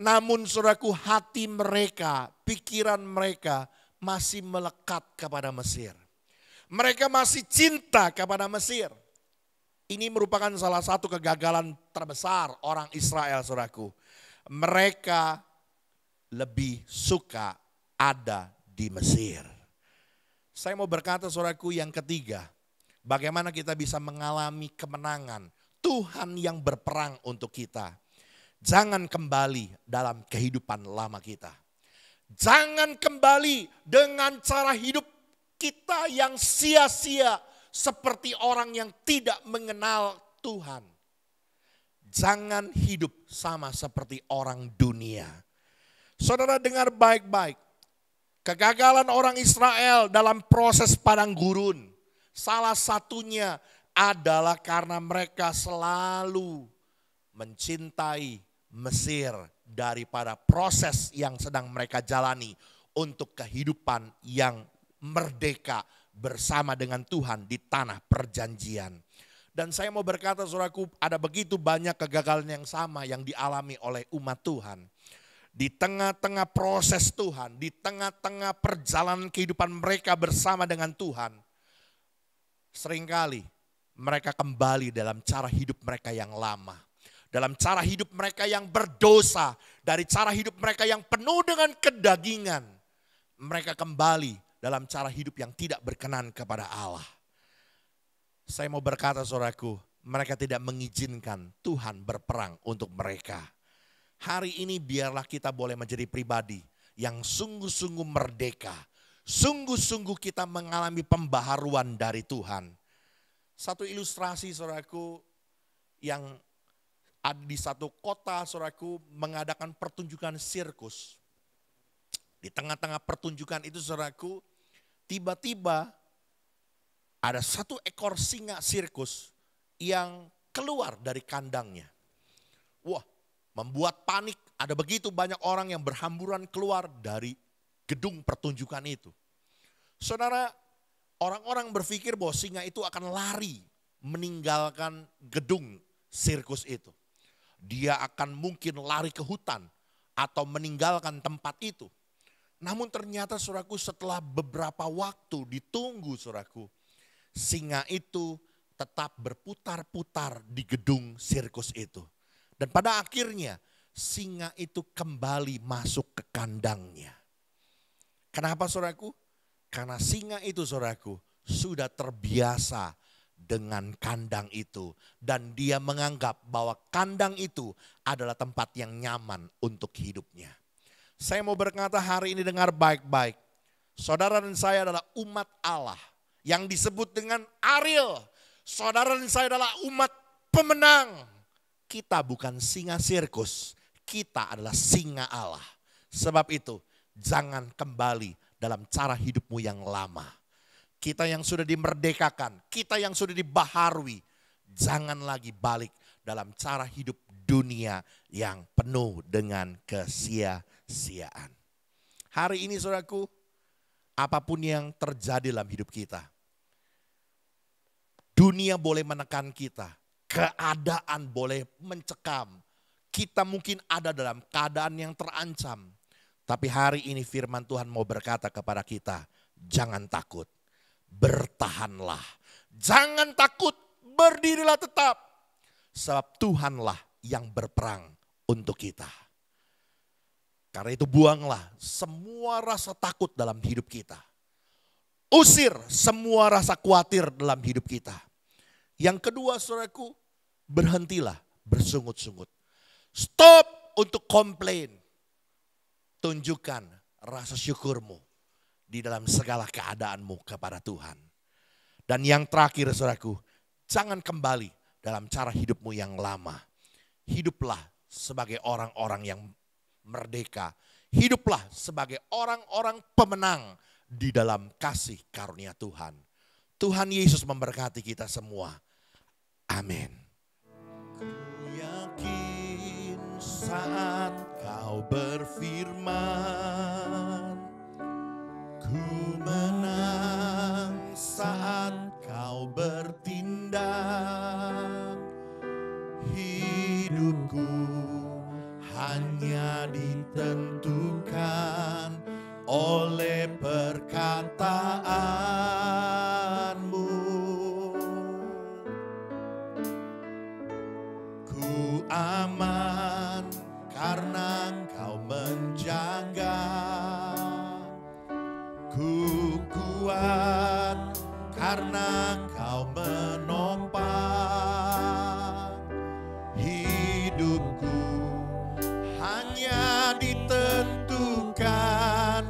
Namun saudaraku, hati mereka, pikiran mereka masih melekat kepada Mesir. Mereka masih cinta kepada Mesir. Ini merupakan salah satu kegagalan terbesar orang Israel, saudaraku. Mereka lebih suka ada di Mesir. Saya mau berkata, saudaraku, yang ketiga. Bagaimana kita bisa mengalami kemenangan Tuhan yang berperang untuk kita. Jangan kembali dalam kehidupan lama kita. Jangan kembali dengan cara hidup kita yang sia-sia seperti orang yang tidak mengenal Tuhan. Jangan hidup sama seperti orang dunia. Saudara dengar baik-baik. Kegagalan orang Israel dalam proses padang gurun. Salah satunya adalah karena mereka selalu mencintai Mesir daripada proses yang sedang mereka jalani untuk kehidupan yang merdeka bersama dengan Tuhan di tanah perjanjian. Dan saya mau berkata saudaraku, ada begitu banyak kegagalan yang sama yang dialami oleh umat Tuhan. Di tengah-tengah proses Tuhan, di tengah-tengah perjalanan kehidupan mereka bersama dengan Tuhan. Seringkali mereka kembali dalam cara hidup mereka yang lama. Dalam cara hidup mereka yang berdosa. Dari cara hidup mereka yang penuh dengan kedagingan. Mereka kembali dalam cara hidup yang tidak berkenan kepada Allah. Saya mau berkata saudaraku, mereka tidak mengizinkan Tuhan berperang untuk mereka. Hari ini biarlah kita boleh menjadi pribadi yang sungguh-sungguh merdeka. Sungguh-sungguh kita mengalami pembaharuan dari Tuhan. Satu ilustrasi saudaraku, yang ada di satu kota saudaraku mengadakan pertunjukan sirkus. Di tengah-tengah pertunjukan itu saudaraku, tiba-tiba ada satu ekor singa sirkus yang keluar dari kandangnya. Wah, membuat panik. Ada begitu banyak orang yang berhamburan keluar dari gedung pertunjukan itu. Saudara, orang-orang berpikir bahwa singa itu akan lari meninggalkan gedung sirkus itu. Dia akan mungkin lari ke hutan atau meninggalkan tempat itu. Namun ternyata saudaraku, setelah beberapa waktu ditunggu saudaraku, singa itu tetap berputar-putar di gedung sirkus itu. Dan pada akhirnya singa itu kembali masuk ke kandangnya. Kenapa saudaraku? Karena singa itu saudaraku sudah terbiasa dengan kandang itu. Dan dia menganggap bahwa kandang itu adalah tempat yang nyaman untuk hidupnya. Saya mau berkata hari ini dengar baik-baik. Saudara dan saya adalah umat Allah yang disebut dengan Ariel. Saudara dan saya adalah umat pemenang. Kita bukan singa sirkus, kita adalah singa Allah. Sebab itu jangan kembali dalam cara hidupmu yang lama. Kita yang sudah dimerdekakan, kita yang sudah dibaharui, jangan lagi balik dalam cara hidup dunia yang penuh dengan kesia-siaan. Hari ini saudaraku, apapun yang terjadi dalam hidup kita, dunia boleh menekan kita, keadaan boleh mencekam, kita mungkin ada dalam keadaan yang terancam. Tapi hari ini firman Tuhan mau berkata kepada kita, jangan takut, bertahanlah. Jangan takut, berdirilah tetap. Sebab Tuhanlah yang berperang untuk kita. Karena itu buanglah semua rasa takut dalam hidup kita. Usir semua rasa khawatir dalam hidup kita. Yang kedua saudaraku, berhentilah bersungut-sungut. Stop untuk komplain. Tunjukkan rasa syukurmu di dalam segala keadaanmu kepada Tuhan. Dan yang terakhir saudaraku, jangan kembali dalam cara hidupmu yang lama. Hiduplah sebagai orang-orang yang merdeka. Hiduplah sebagai orang-orang pemenang di dalam kasih karunia Tuhan. Tuhan Yesus memberkati kita semua. Amin. Ku yakin saat kau berfirman, ku menang saat kau bertindak. Hidupku hanya ditentukan oleh perkataanmu. Ku aman karena Engkau menjaga. Ku kuat karena Engkau menopang. Hidupku hanya ditentukan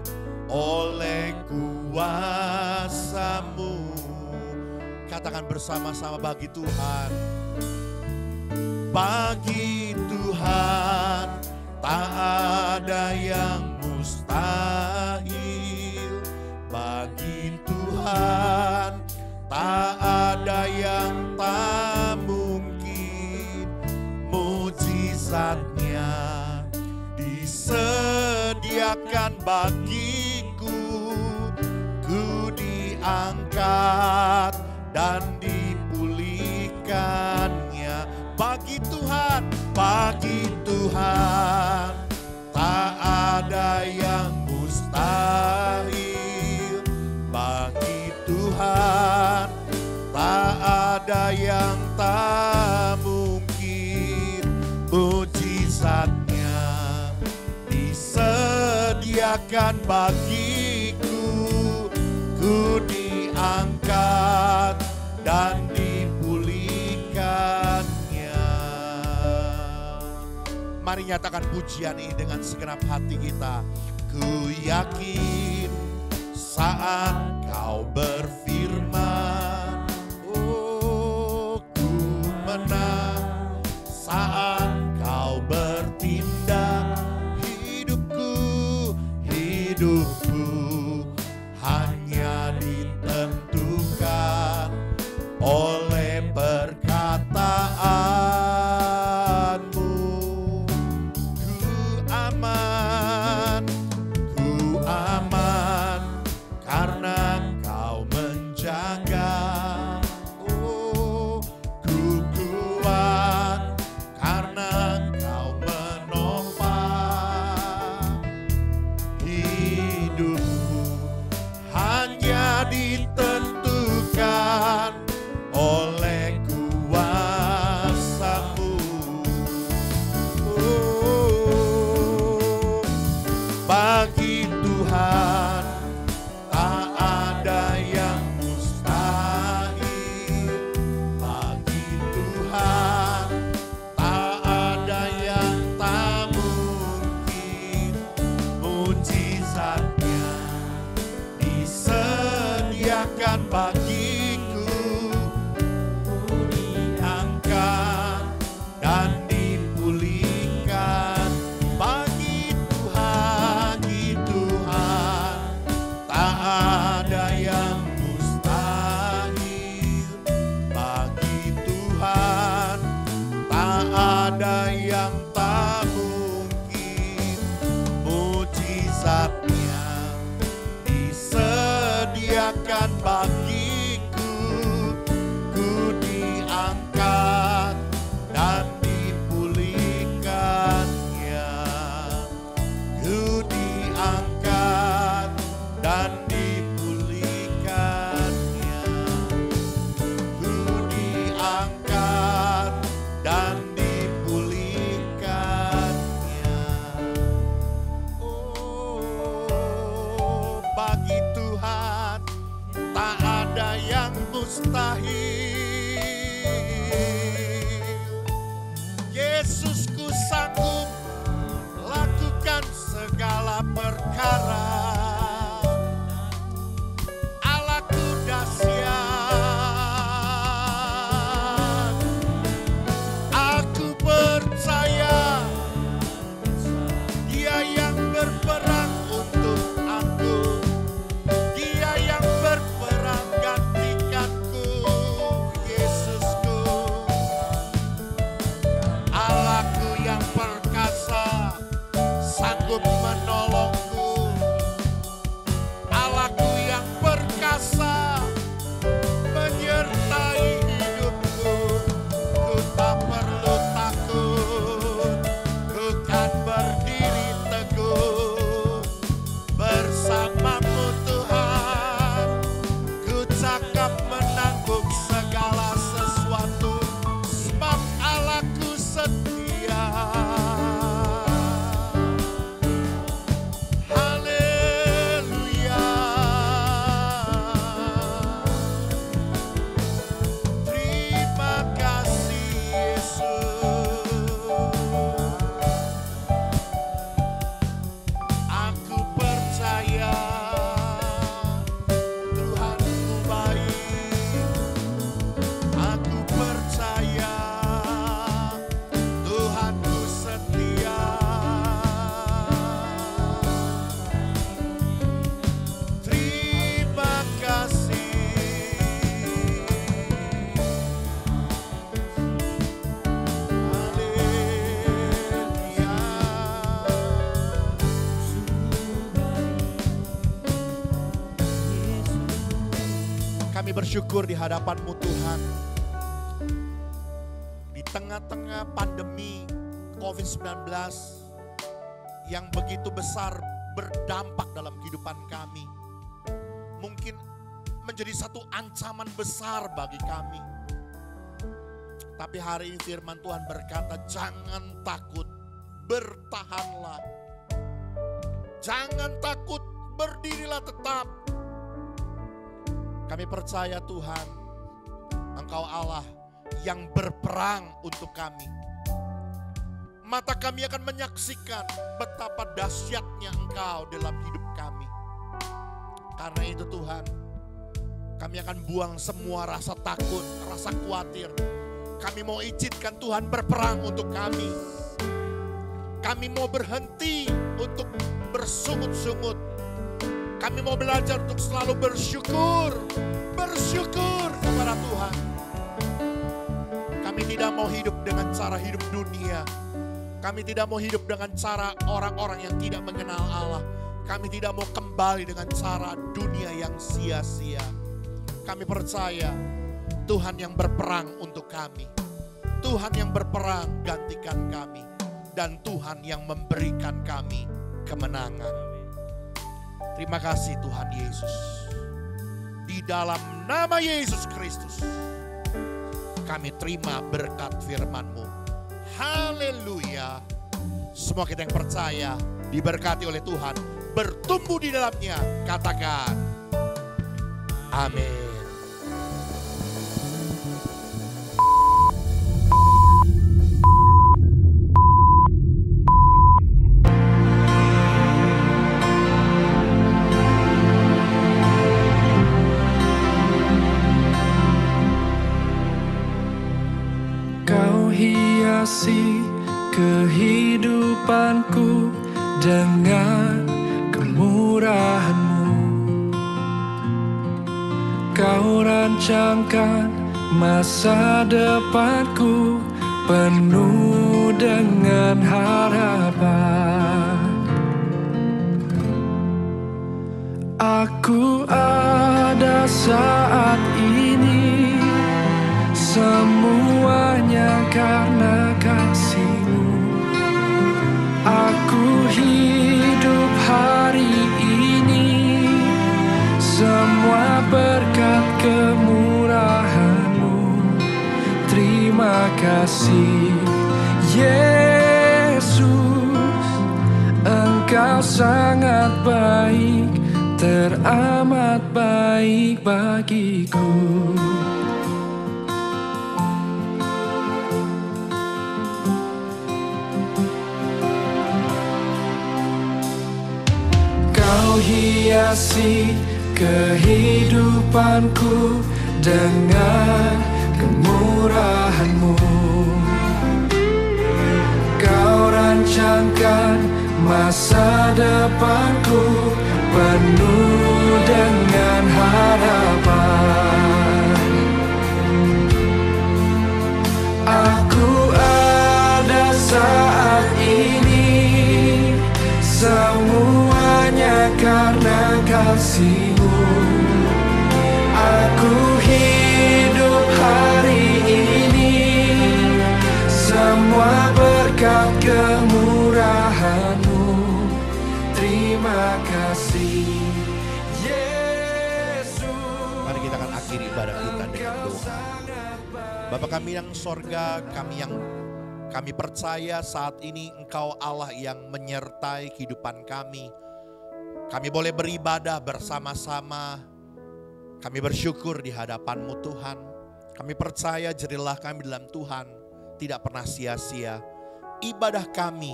oleh kuasa-Mu. Katakan bersama-sama, bagi Tuhan. Bagi Tuhan tak ada yang mustahil. Bagi Tuhan tak ada yang tak mungkin. Mujizatnya disediakan bagiku. Ku diangkat dan dipulihkannya. Bagi Tuhan tak ada yang mustahil. Bagi Tuhan tak ada yang tak mungkin. Mujizatnya disediakan bagiku. Ku diangkat dan dipulihkannya. Mari nyatakan pujian ini dengan segenap hati kita. Ku yakin saat Kau berfirman, oh, ku menang saat Kau bertindak. Hidupku hanya ditentukan oleh perkataanmu. Ku aman karena Kau menjaga. ada yang tak mungkin. Mujizatnya disediakan bagiku. Ku diangkat dan dipulihkannya. Ku diangkat dan dipulihkannya. Ku diangkat dan dipulihkannya. Oh, bagi Tuhan tak ada yang mustahil. Yesusku sanggup lakukan segala perkara. Allahku dahsyat. Aku percaya Dia yang berperang untuk aku. Dia yang berperang gantikanku. Yesusku, Allahku yang perkasa, sanggup menolongku. Allahku yang perkasa menyertai hidupku. Ku tak perlu takut, ku kan berdiri teguh bersamamu Tuhan. Ku cakap menanggung segala sesuatu, sebab Allahku setia. Haleluya. Terima kasih Yesus. Aku percaya Tuhanku baik. Aku percaya Tuhanku setia. Terima kasih. Kami bersyukur di hadapan-Mu Tuhan. Di tengah-tengah pandemi COVID-19 yang begitu besar berdampak dalam kehidupan kami. Mungkin menjadi satu ancaman besar bagi kami. Tapi hari ini firman Tuhan berkata, jangan takut, bertahanlah. Jangan takut, berdirilah tetap. Kami percaya Tuhan, Engkau Allah yang berperang untuk kami. Mata kami akan menyaksikan betapa dahsyatnya Engkau dalam hidup kami. Karena itu Tuhan, kami akan buang semua rasa takut, rasa khawatir. Kami mau izinkan Tuhan berperang untuk kami. Kami mau berhenti untuk bersungut-sungut. Kami mau belajar untuk selalu bersyukur kepada Tuhan. Kami tidak mau hidup dengan cara hidup dunia. Kami tidak mau hidup dengan cara orang-orang yang tidak mengenal Allah. Kami tidak mau kembali dengan cara dunia yang sia-sia. Kami percaya Tuhan yang berperang untuk kami. Tuhan yang berperang gantikan kami. Dan Tuhan yang memberikan kami kemenangan. Terima kasih Tuhan Yesus. Di dalam nama Yesus Kristus, kami terima berkat firman-Mu. Haleluya. Semua kita yang percaya, diberkati oleh Tuhan, bertumbuh di dalamnya. Katakan, amin. Hiasi kehidupanku dengan kemurahan-Mu. Kau rancangkan masa depanku penuh dengan harapan. Aku ada saat ini, semuanya karena kasih-Mu. Aku hidup hari ini, semua berkat kemurahan-Mu. Terima kasih Yesus, Engkau sangat baik, teramat baik bagiku. Kau hiasi kehidupanku dengan kemurahan-Mu. Kau rancangkan masa depanku penuh dengan harapan. Aku ada saat ini, semuanya karena kasih-Mu. Aku hidup hari ini, semua berkat kemurahan-Mu. Terima kasih Yesus. Mari kita akan akhiri ibadah kita dengan doa. Bapa kami yang sorga, kami percaya saat ini Engkau Allah yang menyertai kehidupan kami. Kami boleh beribadah bersama-sama. Kami bersyukur di hadapan-Mu Tuhan. Kami percaya jerilah kami dalam Tuhan tidak pernah sia-sia. Ibadah kami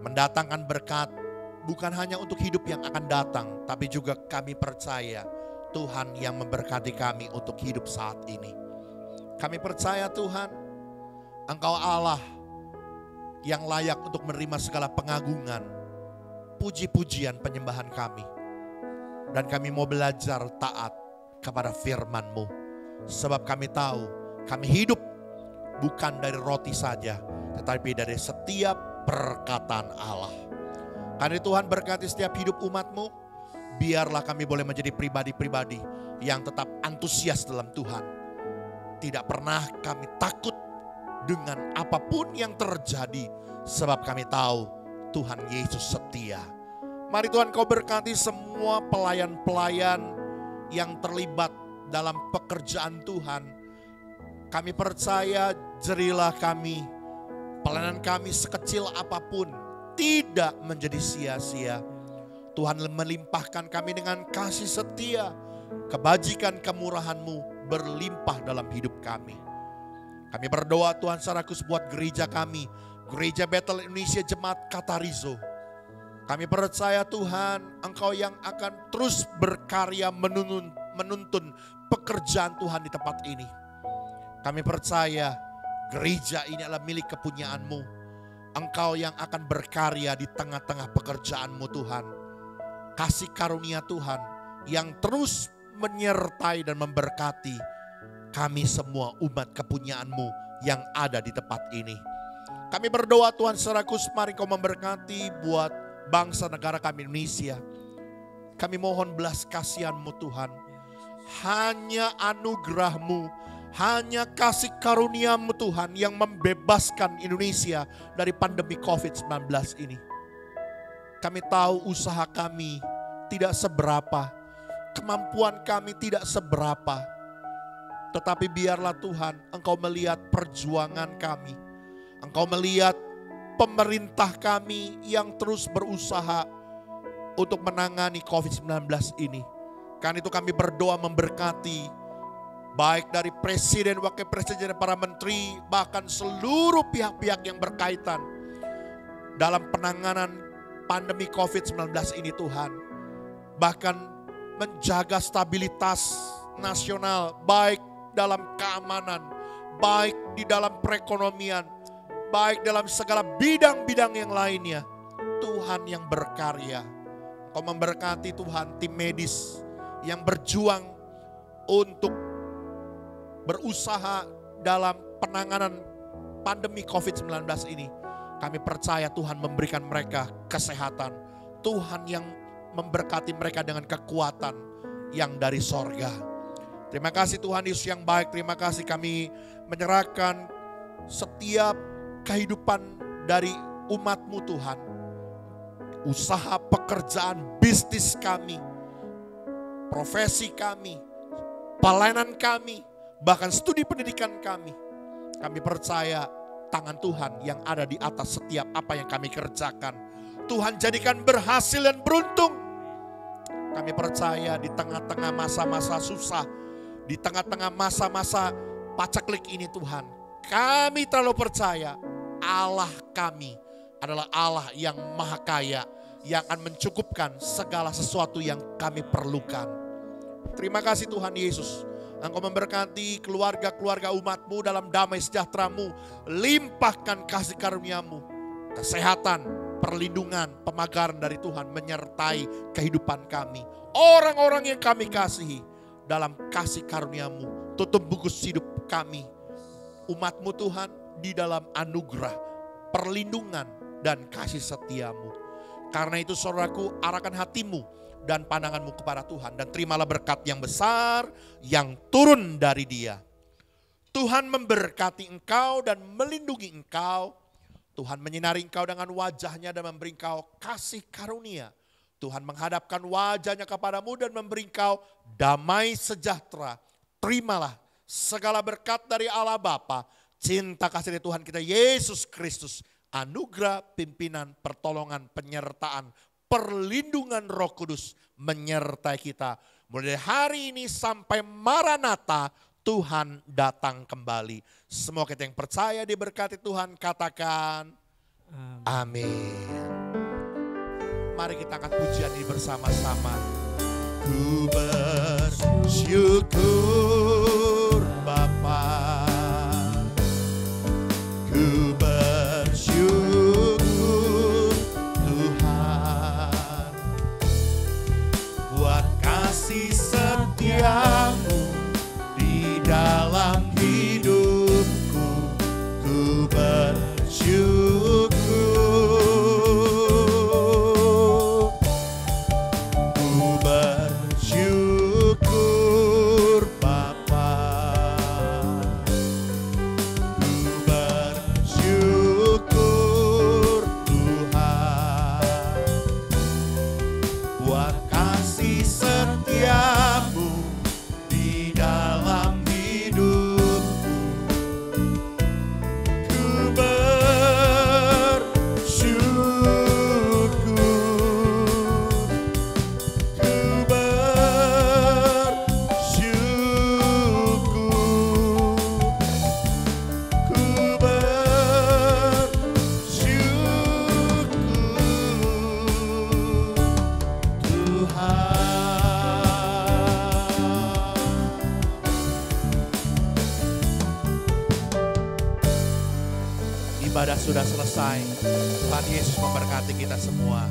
mendatangkan berkat bukan hanya untuk hidup yang akan datang, tapi juga kami percaya Tuhan yang memberkati kami untuk hidup saat ini. Kami percaya Tuhan, Engkau Allah yang layak untuk menerima segala pengagungan, puji-pujian penyembahan kami. Dan kami mau belajar taat kepada firman-Mu. Sebab kami tahu kami hidup bukan dari roti saja, tetapi dari setiap perkataan Allah. Karena Tuhan berkati setiap hidup umat-Mu. Biarlah kami boleh menjadi pribadi-pribadi yang tetap antusias dalam Tuhan. Tidak pernah kami takut dengan apapun yang terjadi. Sebab kami tahu Tuhan Yesus setia. Mari Tuhan Kau berkati semua pelayan-pelayan yang terlibat dalam pekerjaan Tuhan. Kami percaya jerilah kami, pelayanan kami sekecil apapun tidak menjadi sia-sia. Tuhan melimpahkan kami dengan kasih setia, kebajikan kemurahan-Mu berlimpah dalam hidup kami. Kami berdoa Tuhan secara khusus buat gereja kami, Gereja Bethel Indonesia Jemaat Katarizo. Kami percaya Tuhan Engkau yang akan terus berkarya menuntun pekerjaan Tuhan di tempat ini. Kami percaya gereja ini adalah milik kepunyaan-Mu. Engkau yang akan berkarya di tengah-tengah pekerjaan-Mu Tuhan. Kasih karunia Tuhan yang terus menyertai dan memberkati kami semua umat kepunyaan-Mu yang ada di tempat ini. Kami berdoa Tuhan secara khusus mari Kau memberkati buat bangsa negara kami Indonesia. Kami mohon belas kasihan-Mu Tuhan. Hanya anugerah-Mu, hanya kasih karunia-Mu Tuhan yang membebaskan Indonesia dari pandemi COVID-19 ini. Kami tahu usaha kami tidak seberapa, kemampuan kami tidak seberapa. Tetapi biarlah Tuhan Engkau melihat perjuangan kami. Engkau melihat pemerintah kami yang terus berusaha untuk menangani COVID-19 ini. Karena itu kami berdoa memberkati baik dari presiden, wakil presiden, para menteri, bahkan seluruh pihak-pihak yang berkaitan dalam penanganan pandemi COVID-19 ini Tuhan. Bahkan menjaga stabilitas nasional, baik dalam keamanan, baik di dalam perekonomian, baik dalam segala bidang-bidang yang lainnya. Tuhan yang berkarya. Kau memberkati Tuhan tim medis yang berjuang untuk berusaha dalam penanganan pandemi COVID-19 ini, kami percaya Tuhan memberikan mereka kesehatan. Tuhan yang memberkati mereka dengan kekuatan yang dari sorga. Terima kasih Tuhan Yesus yang baik. Terima kasih kami menyerahkan setiap kehidupan dari umat-Mu Tuhan. Usaha, pekerjaan, bisnis kami, profesi kami, pelayanan kami, bahkan studi pendidikan kami. Kami percaya tangan Tuhan yang ada di atas setiap apa yang kami kerjakan. Tuhan jadikan berhasil dan beruntung. Kami percaya di tengah-tengah masa-masa susah, di tengah-tengah masa-masa paceklik ini Tuhan, kami terlalu percaya Allah kami adalah Allah yang maha kaya, yang akan mencukupkan segala sesuatu yang kami perlukan. Terima kasih Tuhan Yesus. Engkau memberkati keluarga-keluarga umat-Mu dalam damai sejahtera-Mu. Limpahkan kasih karunia-Mu, kesehatan, perlindungan, pemagaran dari Tuhan menyertai kehidupan kami. Orang-orang yang kami kasihi dalam kasih karunia-Mu. Tutup bungkus hidup kami, umat-Mu Tuhan, di dalam anugerah, perlindungan, dan kasih setia-Mu. Karena itu saudaraku, arahkan hatimu dan pandanganmu kepada Tuhan. Dan terimalah berkat yang besar yang turun dari Dia. Tuhan memberkati engkau dan melindungi engkau. Tuhan menyinari engkau dengan wajahnya dan memberi engkau kasih karunia. Tuhan menghadapkan wajahnya kepadamu dan memberi engkau damai sejahtera. Terimalah segala berkat dari Allah Bapa, cinta kasih dari Tuhan kita Yesus Kristus, anugerah, pimpinan, pertolongan, penyertaan, perlindungan Roh Kudus menyertai kita. Mulai dari hari ini sampai Maranatha, Tuhan datang kembali. Semua kita yang percaya diberkati Tuhan, katakan amin. Mari kita angkat pujian ini bersama-sama. Ku bersyukur Bapa. Ku bersyukur Tuhan buat kasih setia-Mu di dalam hidupku. Ku bersyukur, ku bersyukur Bapa. Bersyukur Tuhan buat kasih setia-Mu di dalam hidupku. Ku bersyukur, ku bersyukur, ku bersyukur Tuhan. Ibadah sudah selesai. Tuhan Yesus memberkati kita semua.